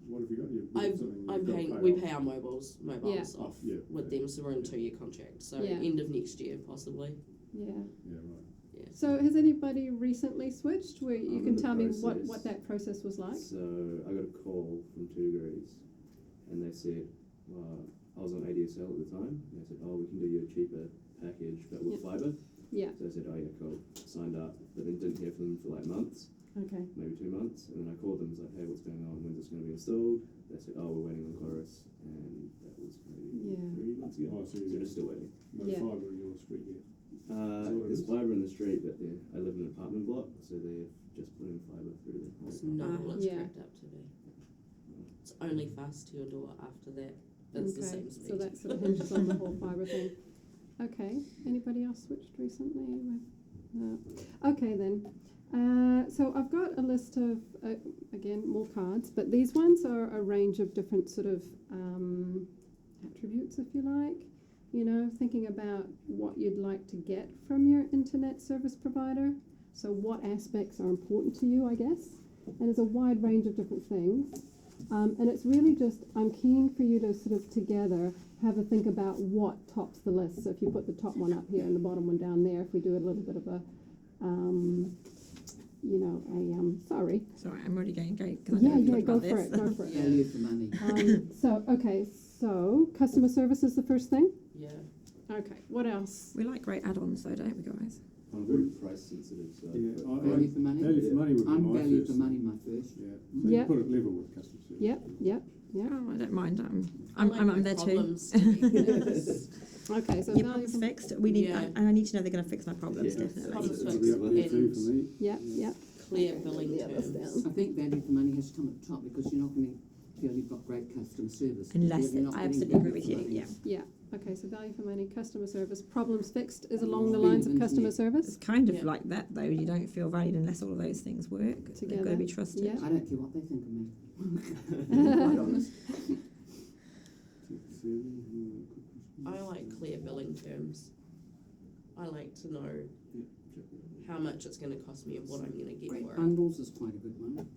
what have you got? You've got I'm something I'm you've got to paying. pay We off. pay our mobiles Yeah. off Yeah. with them, so we're in a 2-year contract. So Yeah. end of next year possibly. Yeah. Yeah, right. Yeah. So has anybody recently switched? Where you I'm can in the tell me process. what that process was like? So I got a call from 2 Degrees, and they said, I was on ADSL at the time, and they said, oh, we can do you a cheaper package, but with fibre. Yeah. So I said, oh yeah, cool. Signed up, but then didn't hear from them for like months, Okay. maybe 2 months, and then I called them and was like, hey, what's going on? When's this going to be installed? They said, oh, we're waiting on Chorus, and that was maybe Yeah. 3 months ago. Oh, so So you're we're still waiting. no Yeah. fibre in your street yet. what it There's is? fibre in the street, but I live in an apartment block, so they've just put in fibre through the whole It's not all it's Yeah. cracked up to be. It's only fast to your door after that. It's the Okay. same speed. So that sort of hinges on the whole fibre thing. Okay. Anybody else switched recently? No. Okay then. So I've got a list of again more cards, but these ones are a range of different sort of attributes, if you like. You know, thinking about what you'd like to get from your internet service provider. So what aspects are important to you, I guess. And there's a wide range of different things. And it's really just, I'm keen for you to sort of together have a think about what tops the list. So if you put the top one up here and the bottom one down there, if we do a little bit of a, sorry. Sorry, I'm already going. Go Go for it, go for it. Yeah. Value for money. So customer service is the first thing? Yeah. Okay, what else? We like great add-ons, though, don't we, guys? I'm very price sensitive, so Yeah, Value for money. Value for money would be I'm my value first. for money, my first. Yeah. So Yeah. you put it level with customer service. Yep. Oh, I don't mind. I like my I'm there too. problems to be fixed. Okay, so Your value problem's for fixed. We need, Yeah. and I need to know they're going to fix my problems. Yeah. Definitely. Problems That'll fixed be up there too and for me. Yep. clear billing The others terms. down. I think value for money has to come at the top because you're not going to feel you've got great customer service. Unless You're not I getting absolutely agree value with for you. money. Yeah. Okay, so value for money, customer service, problems fixed is along the Speed lines of of customer internet. service? It's kind of Yeah. like that, though. You don't feel valued unless all of those things work. They've got Together. to be trusted. Yeah. I don't care what they think of me. Quite honest. I like clear billing terms. I like to know how much it's going to cost me and what I'm going to get Great for it. bundles is quite a good one.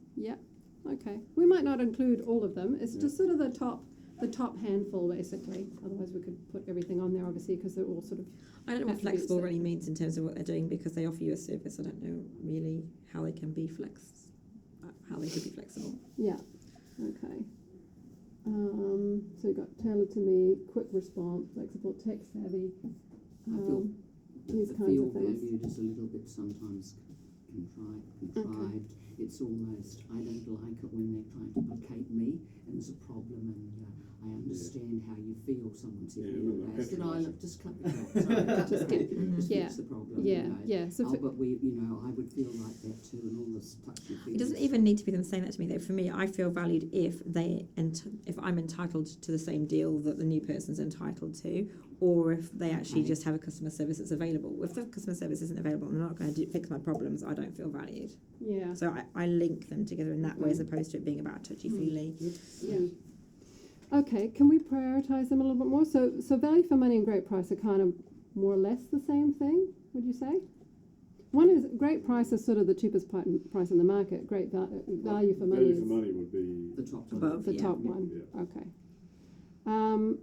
Okay, we might not include all of them, it's Yeah. just sort of the top handful basically, otherwise we could put everything on there obviously because they're all sort of, I don't know what Attributes flexible that- really means in terms of what they're doing because they offer you a service. I don't know really how they can be how they could be flexible. yeah, okay. So you got tailored to me, quick response, flexible, tech savvy, I feel these the kinds feel of things. valued is a little bit sometimes contrived. It's almost, I don't like it when they're trying to placate me and there's a problem and I understand how you feel. Someone said Yeah, the well, other day, I said, patronising. look, just cut the crap. Sorry, cut Just the get- crap. Just yeah, fix the problem. Yeah, you know. yeah, so But we, I would feel like that too and all this touchy feely It doesn't stuff. even need to be them saying that to me though. For me, I feel valued if if I'm entitled to the same deal that the new person's entitled to, or if they actually Okay. just have a customer service that's available. If the customer service isn't available and they're not going to fix my problems, I don't feel valued. Yeah, So I link them together in that way as opposed to it being about touchy-feely. yeah. Okay, can we prioritize them a little bit more? So value for money and great price are kind of more or less the same thing, would you say? One is, great price is sort of the cheapest price in the market, great value for money Value is for money would be, The top Above. the Yeah. top one, yeah. okay.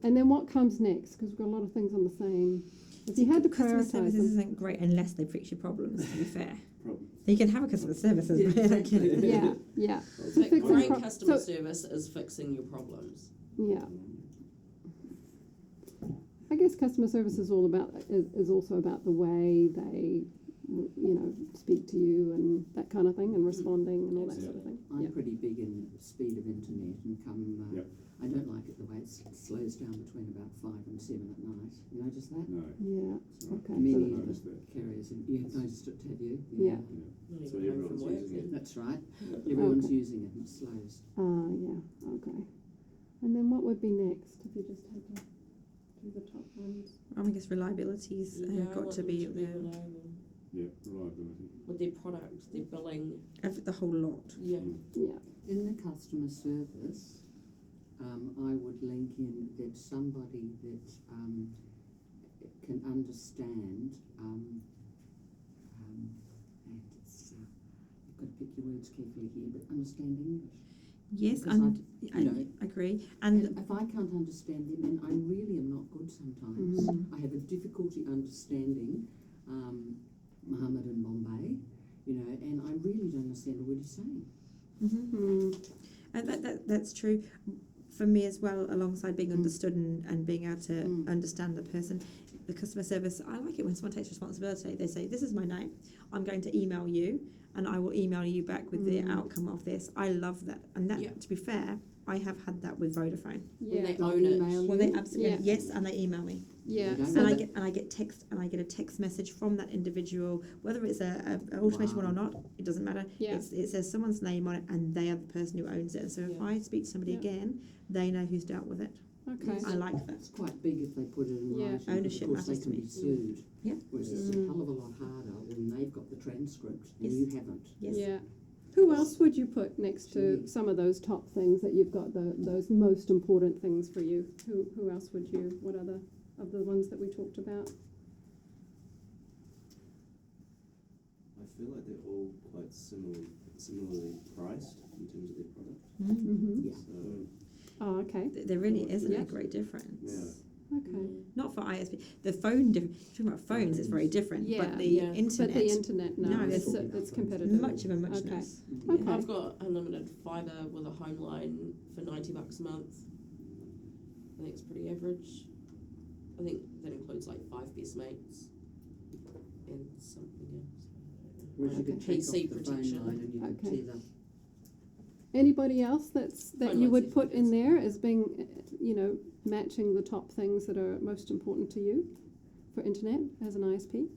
And then what comes next? Because we've got a lot of things on the same, if you had to Customer prioritize services them. isn't great unless they fix your problems, to be fair. Problem. You can have a customer service as Yeah, exactly. Yeah, yeah, But fixing great pro- customer so- service is fixing your problems. yeah. I guess customer service is all about is also about the way they, speak to you and that kind of thing, and responding and all that sort of thing. I'm Yeah. pretty big in speed of internet and Yep. I don't like it the way it slows down between about 5 and 7 at night. You notice that? No. Yeah. Sorry. Okay. Many So of noticed the that. carriers, and you've noticed it, have you? Yeah. Not So even home everyone's from work using it. then. That's right. Everyone's Okay. using it and it slows. Yeah. Okay. And then what would be next if you just had to do the top ones? I guess reliability's Yeah, I got want to them be to there. reliable. Yeah, reliability. With their product, their billing. The whole lot. Yeah. Yeah. In the customer service, I would link in that somebody that can understand, and it's, you've got to pick your words carefully here, but understand English. Yes, Because and you know, I agree. and And if I can't understand them, then I really am not good sometimes. Mhm. I have a difficulty understanding Mohammed in Bombay, and I really don't understand a word he's saying. And that's true for me as well, alongside being Mm. understood and being able to Mm. understand the person. The customer service, I like it when someone takes responsibility. They say, this is my name, I'm going to email you, and I will email you back with the Mm. outcome of this. I love that. And that, Yeah. to be fair, I have had that with Vodafone. When they Yeah. own it. Email Well, they you? absolutely, Yeah. yes, and they email me. Yeah. They So don't. And I get a text message from that individual, whether it's an automated one or Wow. not, it doesn't matter. Yeah. It says someone's name on it, and they are the person who owns it. So if Yeah. I speak to somebody Yeah. again, they know who's dealt with it. Okay. I like that. It's quite big if they put it in Yeah. writing. Ownership Of course, matters they to can me. be sued. Yeah. Whereas it's Mm. a hell of a lot harder when they've got the transcript and Yes. you haven't. Yes. Yeah. Who else would you put next to Gee. some of those top things that you've got those most important things for you? Who else would you? What other of the ones that we talked about? I feel like they're all quite similarly priced in terms of their product. Mm-hmm. Yeah. So Oh, okay. There really isn't Yeah. a great difference. Yeah. Okay. Not for ISP. The phone, talking about phones, it's very different. Yeah. But the Yeah. internet, But the internet, no, No, it's, it's- it's competitive. much of a muchness. Okay. I've got unlimited fibre with a home line for $90 a month. I think it's pretty average. I think that includes like 5 best mates and something else. Whereas you Like could take PC off the protection. phone line and you could Okay. tether. Anybody else that Phone you lines would is put in good. there as being, matching the top things that are most important to you for internet as an ISP?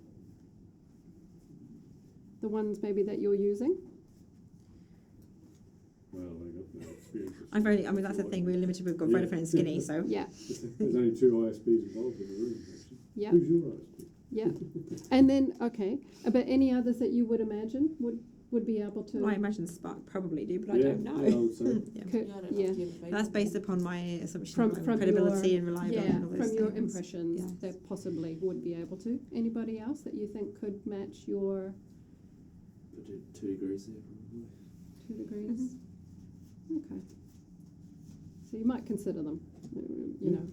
The ones maybe that you're using? Well, they got no experience. That's the thing, we're limited. We've got Yeah. Vodafone and Skinny, so Yeah. There's only 2 ISPs involved in the room, actually. Yeah. Who's your ISP? Yeah. And then, okay, but any others that you would imagine would be able to? I imagine Spark probably do, but I Yeah, don't know. yeah, I would say. Yeah. Could- Yeah, I don't yeah. have to give a That's feedback. based upon my assumption From- of from credibility your- and reliability. Yeah, and all those from your things. impressions, Yeah. they possibly would be able to. Anybody else that you think could match your put it 2 degrees there probably. 2 degrees? Okay. So you might consider them. You know,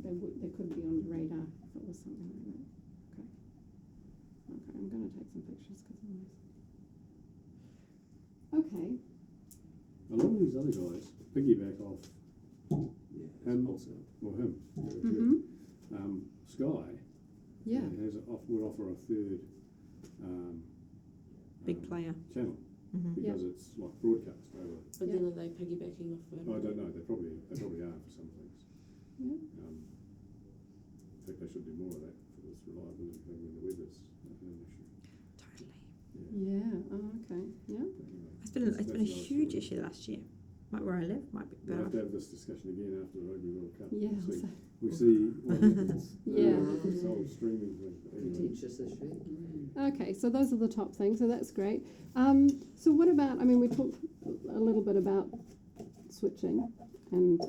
they could be on your radar if it was something like that. Okay. Okay, I'm going to take some pictures because Okay. A lot of these other guys piggyback off Yeah, And- wholesale. him. Mm-hmm. Sky Yeah. would offer a third Big player. channel Mhm. because it's like broadcast over. But Yeah. then are they piggybacking off I don't know. They probably are for some things. Yeah. I think they should do more of that for this reliability thing when the weather's an issue. Totally. Yeah. Oh, okay. Yeah. But anyway, It's been that's a another huge story. issue last year. Where I live might be We'll have better. to have this discussion again after the Rugby World Cup. Yeah. We see, so- we see what happens. Yeah. This whole streaming thing. But anyway. Contentious issue. Okay, so those are the top things, so that's great. So what about, we talked a little bit about switching, and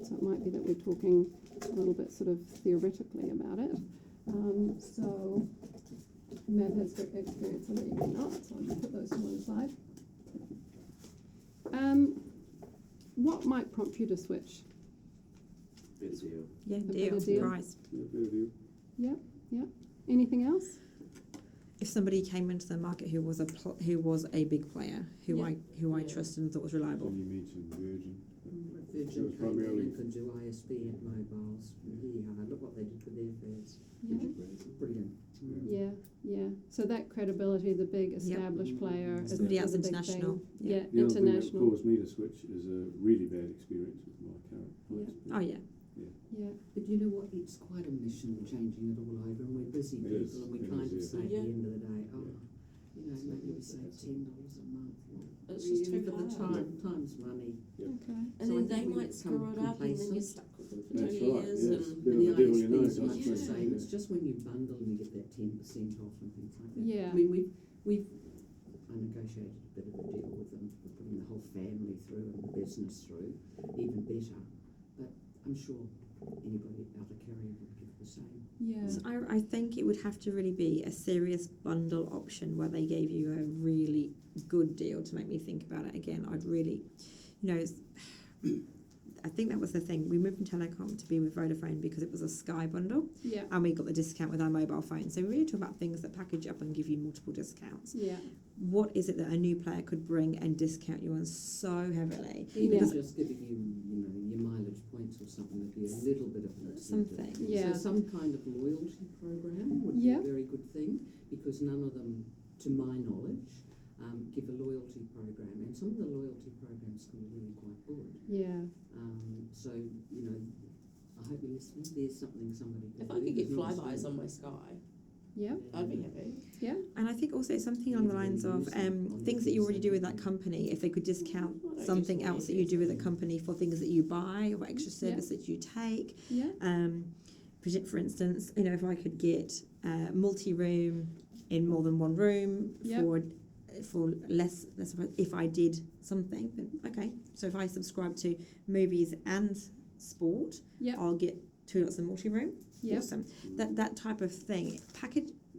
so it might be that we're talking a little bit sort of theoretically about it. So Matt has got experience in it, you may not, so I'll just put those to one side. What might prompt you to switch? Better deal. Yeah, better deal. deal. Price. Yeah, better deal. Anything else? If somebody came into the market who was a big player, who Yeah. I Yeah. trusted and thought was reliable. And you mentioned Virgin. Virgin was came in primarily- and could do ISB and mobiles. Yeah, look what they did with their fares. Yeah. Brilliant. Yeah, yeah. So that credibility, the big established player, is, Somebody is else a big international. thing. Yeah, The other thing that international. caused me to switch is a really bad experience with my current place. Oh yeah. Yeah, But you know what? It's quite a mission changing it all over, and we're busy It people, is, and we it kind is, of say yeah. at the end of the day, oh, Yeah. you know, maybe we save $10 a month. Well, It's just really, too for the hard. time's money. okay. And So I then think they we might become screw it up, and then you're complacent. stuck with them for That's 2 right, years. yes. And Bit And of the a devil you ISP know, is that's much for the sure. same. It's just when you bundle and you get that 10% off and things like that. Yeah. I mean, I negotiated a bit of a deal with them, for putting the whole family through and the business through, even better. But I'm sure anybody other carrier would give the same. Yeah. So I think it would have to really be a serious bundle option where they gave you a really good deal to make me think about it again. I'd really, you know, I think that was the thing. We moved from Telecom to be with Vodafone because it was a Sky bundle, Yeah. and we got the discount with our mobile phone. So we really talk about things that package up and give you multiple discounts. Yeah. What is it that a new player could bring and discount you on so heavily? Even Yeah. just giving you know, your mileage points or something would be a little bit of an incentive. Something. Yeah. So some kind of loyalty program would Yeah. be a very good thing, because none of them, to my knowledge, give a loyalty program, and some of the loyalty programs can be really quite good. Yeah. So, you know, I hope you're listening. There's something somebody could if do. I could get There's not a flybys small- on my Sky, Yeah. I'd be happy. And I think also something along the lines of things that you already do with that company, if they could discount I don't something use else that any you of do with these. a company for things that you buy or extra service that you take. Yeah. For instance, you know, if I could get multi-room in more than one room Yep. for less, if I did something, then okay. So if I subscribe to movies and sport, Yep. I'll get 2 lots of multi-room. Yep. Awesome. That type of thing.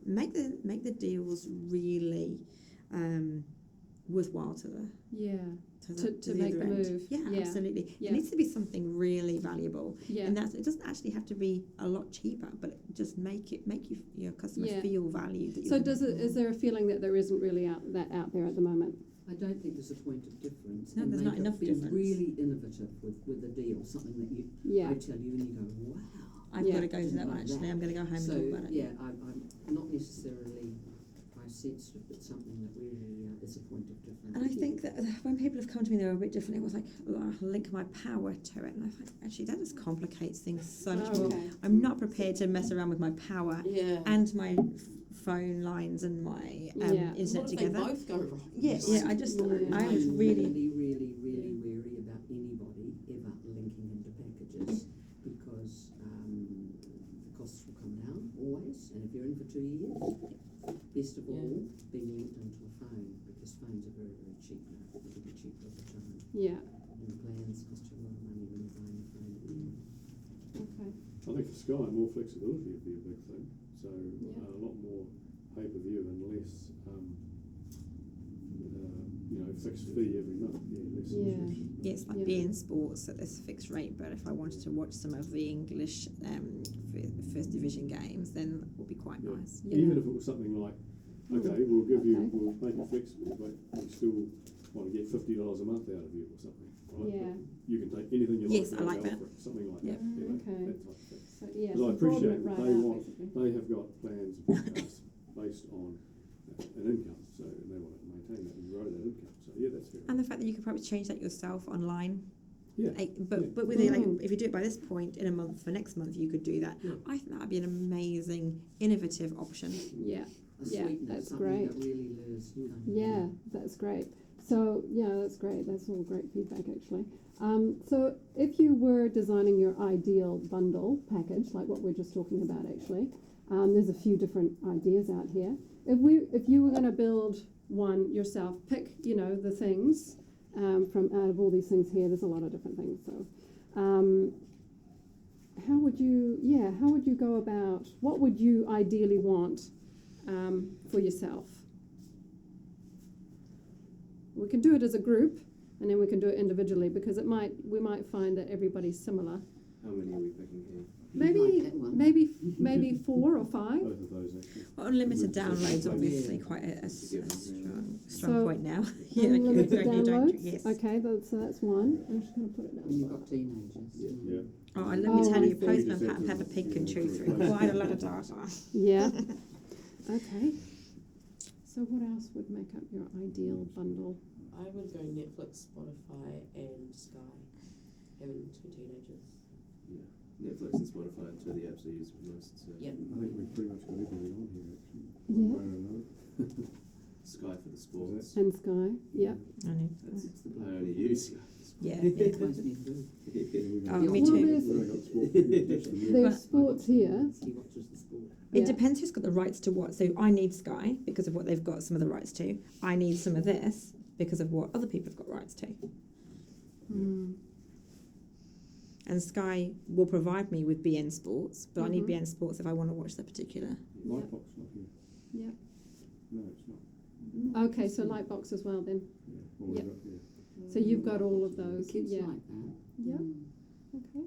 Make the deals really worthwhile to the Yeah. To the make other the end. move. Yeah, Yeah. absolutely. Yeah. It needs to be something really valuable, Yeah. and it doesn't actually have to be a lot cheaper, but just make your customer Yeah. feel valued. That So you're is there a feeling that there isn't really out there at the moment? I don't think there's a point of difference. No, and there's make not it enough be difference. really innovative with a deal, something that you Yeah. I tell you and you go, wow. I've Yeah. got to go to that one Like actually. that. I'm going to go home So and talk about it. yeah, I'm not necessarily price sensitive, but something that really is a point of difference. And I think that when people have come to me, they were a bit different. It was like, oh, I'll link my power to it, and I thought actually that just complicates things so much Oh, more. okay. I'm not prepared to mess around with my power Yeah. and my phone lines and my Yeah. What internet if together. they both go wrong? Yeah, I just, Yeah. I was I'm really, really wary about anybody ever linking into packages, because the costs will come down always, and if you're in for 2 years, best of all, being linked into a phone, because phones are very, very cheap now. It'll be cheaper over time, Yeah. and the plans cost you a lot of money when you're buying a phone at the end. Okay. I think for Sky, more flexibility would be a big thing. So Yeah. a lot more pay-per-view and less, fixed fee every month. Yeah, less Yeah. subscription. yes, like Yeah. being sports at this fixed rate. But if I wanted to watch some of the English first division games, then it would be quite Yeah. nice. Yeah. Even if it was something like, okay, we'll make it flexible, but we still want to get $50 a month out of you or something. Right? Yeah. But you can take anything you like. Yes, I like that. offer it, something like Yeah. that. You know, Okay. that type of thing. So yeah. Because I so broaden appreciate it that right they out, want, basically. they have got plans based on an income, so and they want to maintain that and grow that income. So yeah, that's fair. And the fact that you could probably change that yourself online. Yeah. But Yeah. but with it, like Mm. if you do it by this point in a month, for next month you could do that. Yeah. I think that would be an amazing, innovative option. Yeah. A Yeah, sweetener, that's something great. that really lures income. Yeah, that's great. So yeah, that's great. That's all great feedback actually. So if you were designing your ideal bundle package, like what we're just talking about actually, there's a few different ideas out here. If you were going to build one yourself, pick the things from out of all these things here. There's a lot of different things. So how would you go about? What would you ideally want for yourself? We can do it as a group, and then we can do it individually because we might find that everybody's similar. How many are we picking here? maybe that one. maybe 4 or 5. Both of those actually. Well, unlimited With- downloads, Yeah. obviously, quite a strong So, point now. Yeah, Unlimited you don't- downloads. yes. Okay, so that's one. I'm just going to put it When you've down. got teenagers. Yeah. Oh, and let me Oh, tell you, You Postman just have Pat and to- Peppa Pig can yeah, chew through replace quite a it. lot of data. Yeah. Okay. So what else would make up your ideal bundle? I would go Netflix, Spotify, and Sky. Having 2 teenagers. Netflix and Spotify are two of the apps I use the most. So Yeah. I think we've pretty much got everything on here actually. Yeah. One way or another. Sky for the sports. And Sky. Yeah. I know. That's, I only use Sky. Yeah. It close me through. Oh, me Well, too. there's- We've only got sport. We can touch them. There's sports here. He watches the sport. It Yeah. depends who's got the rights to what. So I need Sky because of what they've got some of the rights to. I need some of this because of what other people have got rights to. Mm. And Sky will provide me with BN Sports, but I need Mhm. BN Sports if I want to watch the particular. Lightbox not here. Yeah. No, it's not. Okay, so Lightbox as well then. Yeah. Well, Yeah. we've got here. So you've got all of those. Kids Yeah. like that. Yeah. Mm. Okay.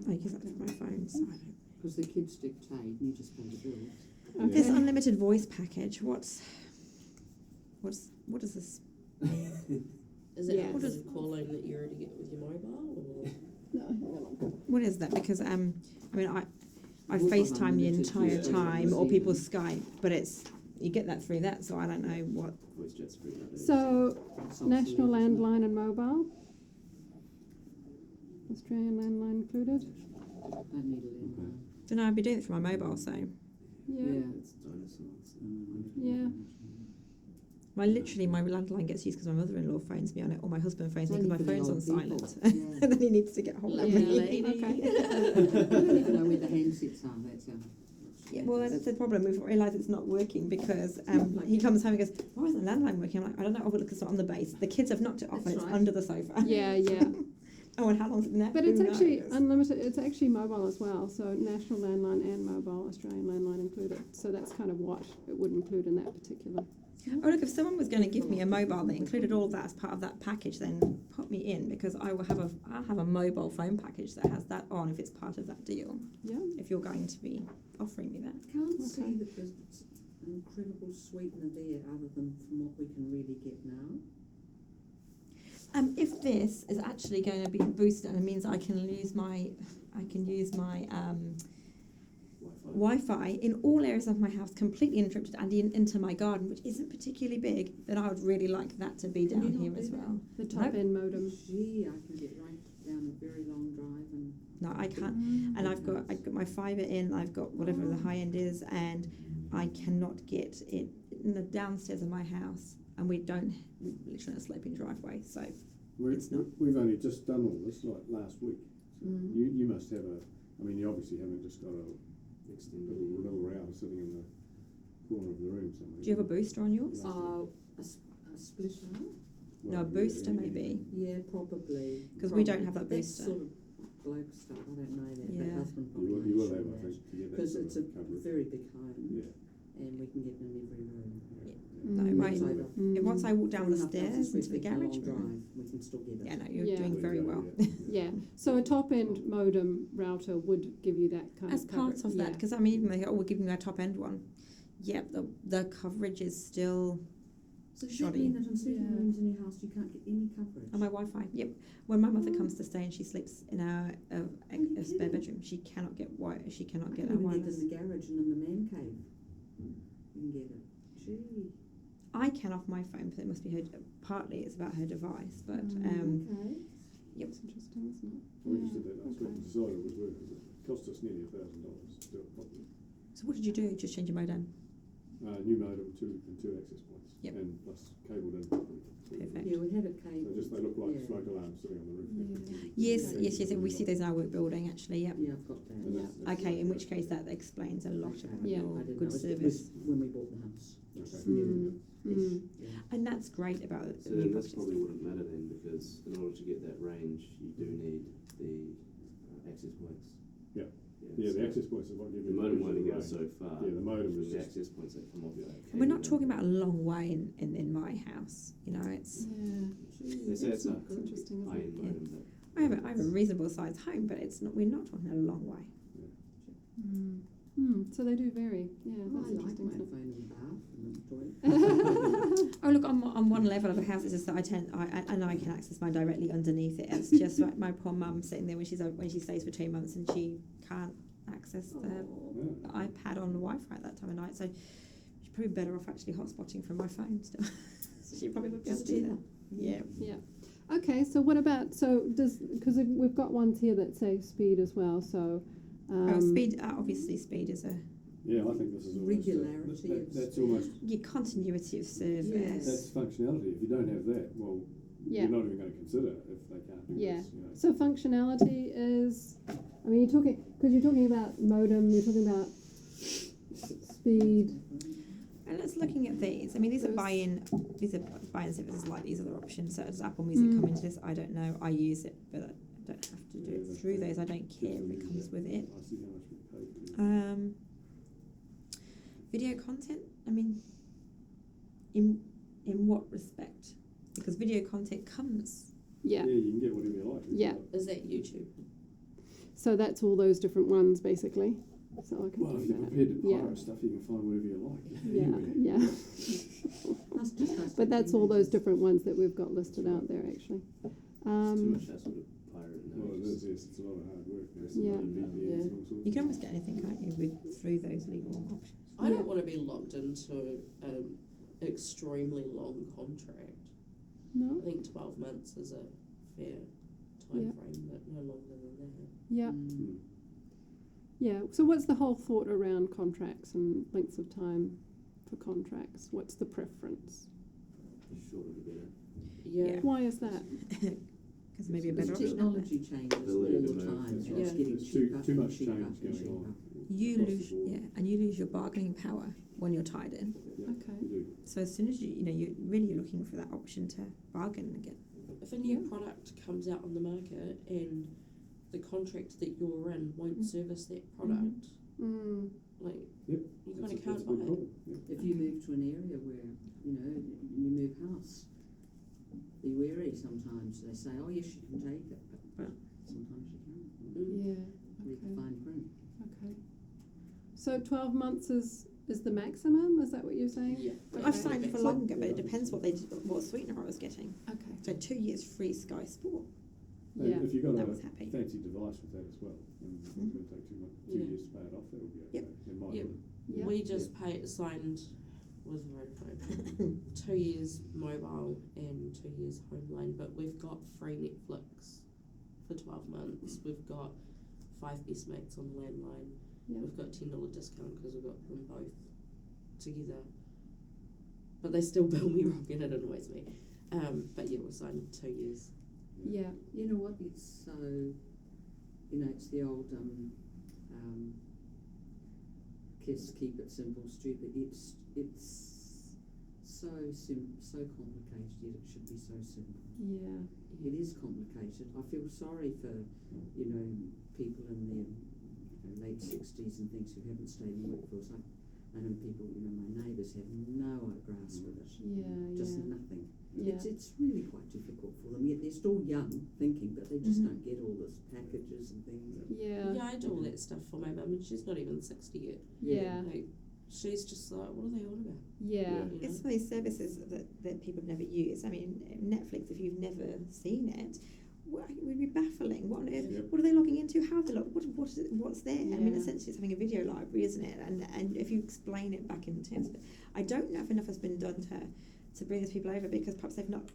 I use that for my phone. So I don't. Because the kids dictate and you just pay the bills. Yeah. This unlimited voice package. What is this? Is it Yeah. active calling that you already get with your mobile? Or? No, hang on. What is that? Because I mean I Voice FaceTime the unlimited, entire yeah. time or people Skype, but it's you get that through that. So I don't know what. Voice chat's free nowadays. So It's National obsolete, isn't it? Landline and Mobile. Australian Landline included. Don't need a landline. Don't know. I'd be doing it for my mobile. So Yeah. It's dinosaurs. Yeah. my landline gets used because my mother-in-law phones me on it or my husband phones me It's because only my for the phone's on old silent. people. Yeah. And then he needs to get hold of Lovely me. lady. Okay. I don't even know where the handsets are. That's how. Yeah, well, that's the problem. We've realised it's not working because he comes home and goes, "Why isn't the landline working?" I'm like, "I don't know. I'll look on the base. The kids have knocked it off and That's it's right. under the sofa." Yeah, yeah. Oh, and how long's it been there? But it's Who actually knows? unlimited. It's actually mobile as well. So National Landline and Mobile, Australian Landline included. So that's kind of what it would include in that particular. Oh, look, if someone was going to give me a mobile that included all of that as part of that package, then put me in because I'll have a mobile phone package that has that on if it's part of that deal. Yeah. If you're going to be offering me that. Can't Okay. see that there's an incredible sweetener there other than from what we can really get now. If this is actually going to be boosted and it means I can use my Wi-Fi in all areas of my house, completely uninterrupted, and into my garden, which isn't particularly big, then I would really like that to be Can you down not here do as that? well. The top end modem. Gee, I can get right down a very long drive and. No, I can't. And I've got my fibre in. I've got whatever the high end is, and I cannot get it in the downstairs of my house, and we literally a sloping driveway, so. It's not. We've only just done all this like last week. So Mm. you must have you obviously haven't just got a Extended. little router sitting in the corner of the room somewhere. Do you have a booster on yours? No. A splitter? No, a booster maybe. Yeah, probably. 'Cause we don't have that That's booster. sort of bloke stuff. I don't know that. Yeah. But husband You probably will, knows you will some have, of I that. think, to get that Because sort it's of a coverage. very big home, Yeah. and we can get them in every room. No, Mm. my, It's over. Mm. once I walk down the 4.5 stairs square into the feet and a garage, long drive, we can still get it. yeah, no, you're Yeah. doing very well. Yeah. So a top end modem router would give you that kind As of part coverage. of that, Yeah. because I mean, even they we're giving you a top end one. Yep, the coverage is still So does that shoddy. mean that in certain Yeah. rooms in your house you can't get any coverage? on my Wi-Fi. Yep, when my mother comes to stay and she sleeps in a you spare kidding? bedroom, she cannot get She cannot I get can a even get it wireless. in the garage and in the man cave. You can get it. Gee. I can off my phone, but it must be her. Partly it's about her device, but Okay. That's interesting, isn't it? We just did that last week Okay. and decided it was worth it. It cost us nearly $1,000 to do it properly. so what did you do? Just change your modem. New modem, two access points. Yep. And plus cabled in properly. Perfect. Yeah, we had it cable. So just they look like Yeah. smoke alarms sitting on the roof. Yes, we see those in our work building actually. Yep. Yeah, I've got that. And that's- Okay, in which case that explains a lot about Yeah. your I didn't good know. It service. was when we bought the house. Okay. Mm. Mm. Yeah. And that's great about So new then this properties. probably wouldn't matter then, because in order to get that range, you do need the access points. Yeah. Yeah, the access points is what give The you modem visual only range. goes so far. Yeah, the modem is the just access points that come off that. And we're not talking about a long way in my house. You know, it's Yeah. They say it's a That's interesting, isn't high-end it? modem, but I have a reasonable sized home, but it's not. We're not talking a long way. So they do vary. Yeah, Oh, that's I like interesting. my isn't phone in the bath and the toilet. Oh look, on one level of the house, it's just that I can access mine directly underneath it. It's just like my poor mum sitting there when she stays for 2 months and she can't access the yeah. iPad on the Wi-Fi at that time of night. So she's probably better off actually hotspotting from my phone still. So she probably would be able to do that. Yeah. Yeah. Okay, so what about, because we've got ones here that say speed as well, so. Speed, obviously speed is a Yeah, I think this is almost Regularity of that's almost continuity of service. Yes. that's functionality. If you don't have that, well, Yeah. you're not even going to consider if they can't do Yeah. this. You know. So functionality is, I mean, you're talking about modem, you're talking about speed. And let's looking at these. I mean, these are Those- buy-in services like these other options. So does Apple Music come into this? I don't know. I use it, but I don't have to do Yeah, it that's through fair. those. I don't care if it comes with it. I see how much we pay for it. Video content. I mean, in what respect? Because video content comes. Yeah. Yeah, you can get whatever you like. Yeah. Is that YouTube? So that's all those different ones basically. So I can Well, if put you're that. prepared to Yeah. pirate stuff, you can find whatever you like. Yeah, Anywhere. yeah. That's just us But that's all those teenagers. different ones that we've got listed out there actually. it's too much hassle to pirate it now. Well, it is. Yes, it's a lot of hard work. There's Yeah. a lot of VPNs Yeah. and all sorts. You can almost get anything, can't you, through those legal options? I Yeah. don't want to be locked into an extremely long contract. No? I think 12 months is a fair time frame, but no longer than that. Yeah. Mm. Yeah. So what's the whole thought around contracts and lengths of time for contracts? What's the preference? The shorter the better. Yeah. Why is that? Because maybe a Because better option out there. technology changes The all way the to move, time, that's and right. it's getting There's cheaper too and much cheaper change and going cheaper. on. You across the lose, board. and you lose your bargaining power when you're tied in. Yeah, Okay. you do. So as soon as you're really looking for that option to bargain again. If a new product comes out on the market and the contract that you're in won't service that product, Mm. like Yep. you kind That's of a can't good buy it. problem. Yeah. If you move to an area where, you move house, be wary sometimes. They say, oh yes, you can take it, but sometimes you can't. Mm. Yeah. Read the Okay. fine print. Okay. So 12 months is the maximum? Is that what you're saying? Yeah. I've that's signed the for maximum. longer, but it depends what sweetener I was getting. Okay. So 2 years free Sky Sport. And Yeah. if you've got That a was happy. fancy device with that as well, and it's going to take 2 Yeah. years to pay it off, that'll be okay. Yep. In my Yep. opinion. Yeah. We just signed with Vodafone 2 years mobile and 2 years home line, but we've got free Netflix for 12 months. We've got 5 best mates on the landline. Yeah. We've got $10 discount because we've got them both together. But they still bill me wrong and it annoys me. But yeah, we've signed 2 years. Yeah. You know what? It's so, it's the old kiss, keep it simple, stupid. It's so complicated, yet it should be so simple. Yeah. It is complicated. I feel sorry for, people in their late 60s and things who haven't stayed in the workforce. I know people, my neighbours have no grasp of it. Yeah. Just Yeah. nothing. Yeah. It's really quite difficult for them. Yet they're still young, thinking, but they just Mhm. don't get all this packages and things. Yeah. Yeah, I do all that stuff for my mum and she's not even 60 yet. Yeah. Like, she's just like, what are they on about? Yeah. You know? It's some of these services that people have never used. I mean, Netflix, if you've never seen it, it would be baffling. What on earth? Yep. What are they logging into? How are they what's there? I mean, Yeah. essentially, it's having a video library, isn't it? And if you explain it back in terms of it, I don't know if enough has been done to bring those people over because perhaps they've not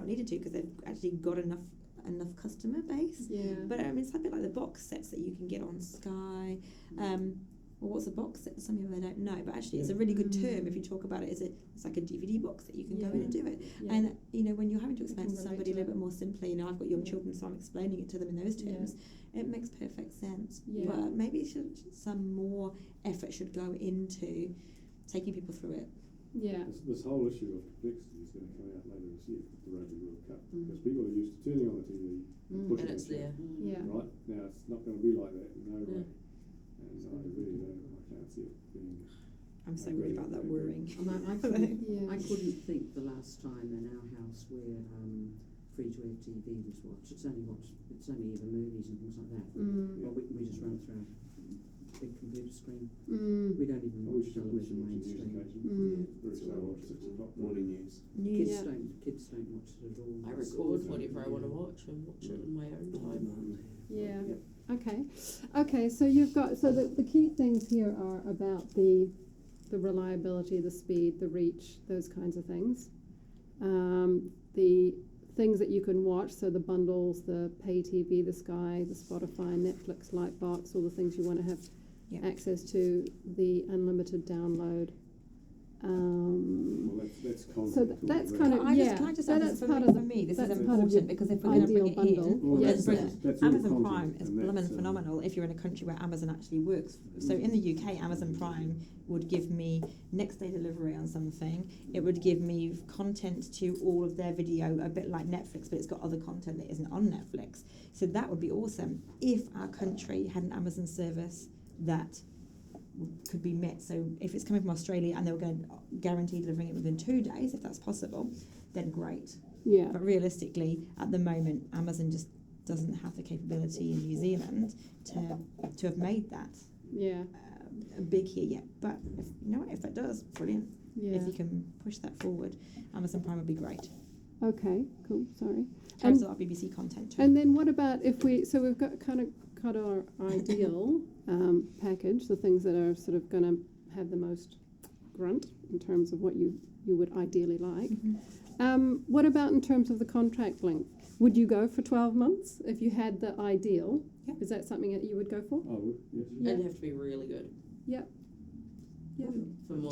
needed to because they've actually got enough customer base. Yeah. But I mean, it's a bit like the box sets that you can get on Sky. Well, what's a box set? Some people they don't know, but actually, it's a really good term if you talk about it. It's like a DVD box that you can go in and do it. Yeah. And when you're having to explain can to relate somebody to a little it. bit more simply, I've got young Yeah. children, so I'm explaining it to them in those Yeah. terms. It makes perfect sense. Yeah. But maybe some more effort should go into taking people through it. Yeah. This whole issue of complexity is going to come out later this year with the Rugby World Cup Mm. because people are used to turning on the TV, Mm. pushing And it's the there. Yeah. right now it's not going to be like that. No way. So I really don't, I can't see it being. I'm so worried about that worrying. And I couldn't, Yeah. I couldn't think the last time in our house where free-to-air TV was watched. It's only even movies and things like that. Well, we just run it through our big computer screen. We don't even I watch wish I television watch news mainstream. occasionally. Very So I slow, watch 6 o'clock. morning news. News. Yeah. Kids don't watch it at all. I It's record all- whatever I want to watch and watch it in my own time. Yeah. Yep. Okay. So you've got the key things here are about the reliability, the speed, the reach, those kinds of things. The things that you can watch, so the bundles, the pay TV, the Sky, the Spotify, Netflix, Lightbox, all the things you want to have Yeah. access to, the unlimited download. Well, that's content. So all that's that. kind of Can I just add that's this part for of the me, this is that's part of important your because if we're going to bring ideal it bundle. in, Well, Yes. that's all Amazon content, Prime is and blooming that's, phenomenal if you're in a country where Amazon actually works. So in the UK, Amazon Prime would give me next day delivery on something. It would give me content to all of their video, a bit like Netflix, but it's got other content that isn't on Netflix. So that would be awesome if our country had an Amazon service that could be met. So if it's coming from Australia and they were going to guarantee delivering it within 2 days, if that's possible, then great. Yeah. But realistically, at the moment, Amazon just doesn't have the capability in New Zealand to have made that Yeah. big here yet. But if, you know what, if it does, brilliant. Yeah. If you can push that forward, Amazon Prime would be great. Okay. Cool. Sorry. Carries a lot of BBC content too. And then what about if we've got our ideal package, the things that are sort of going to have the most grunt in terms of what you would ideally like. What about in terms of the contract length? Would you go for 12 months if you had the ideal? Yeah. Is that something that you would go for? I would, yes. Yeah. It'd have to be really good. Yep. Yep. For more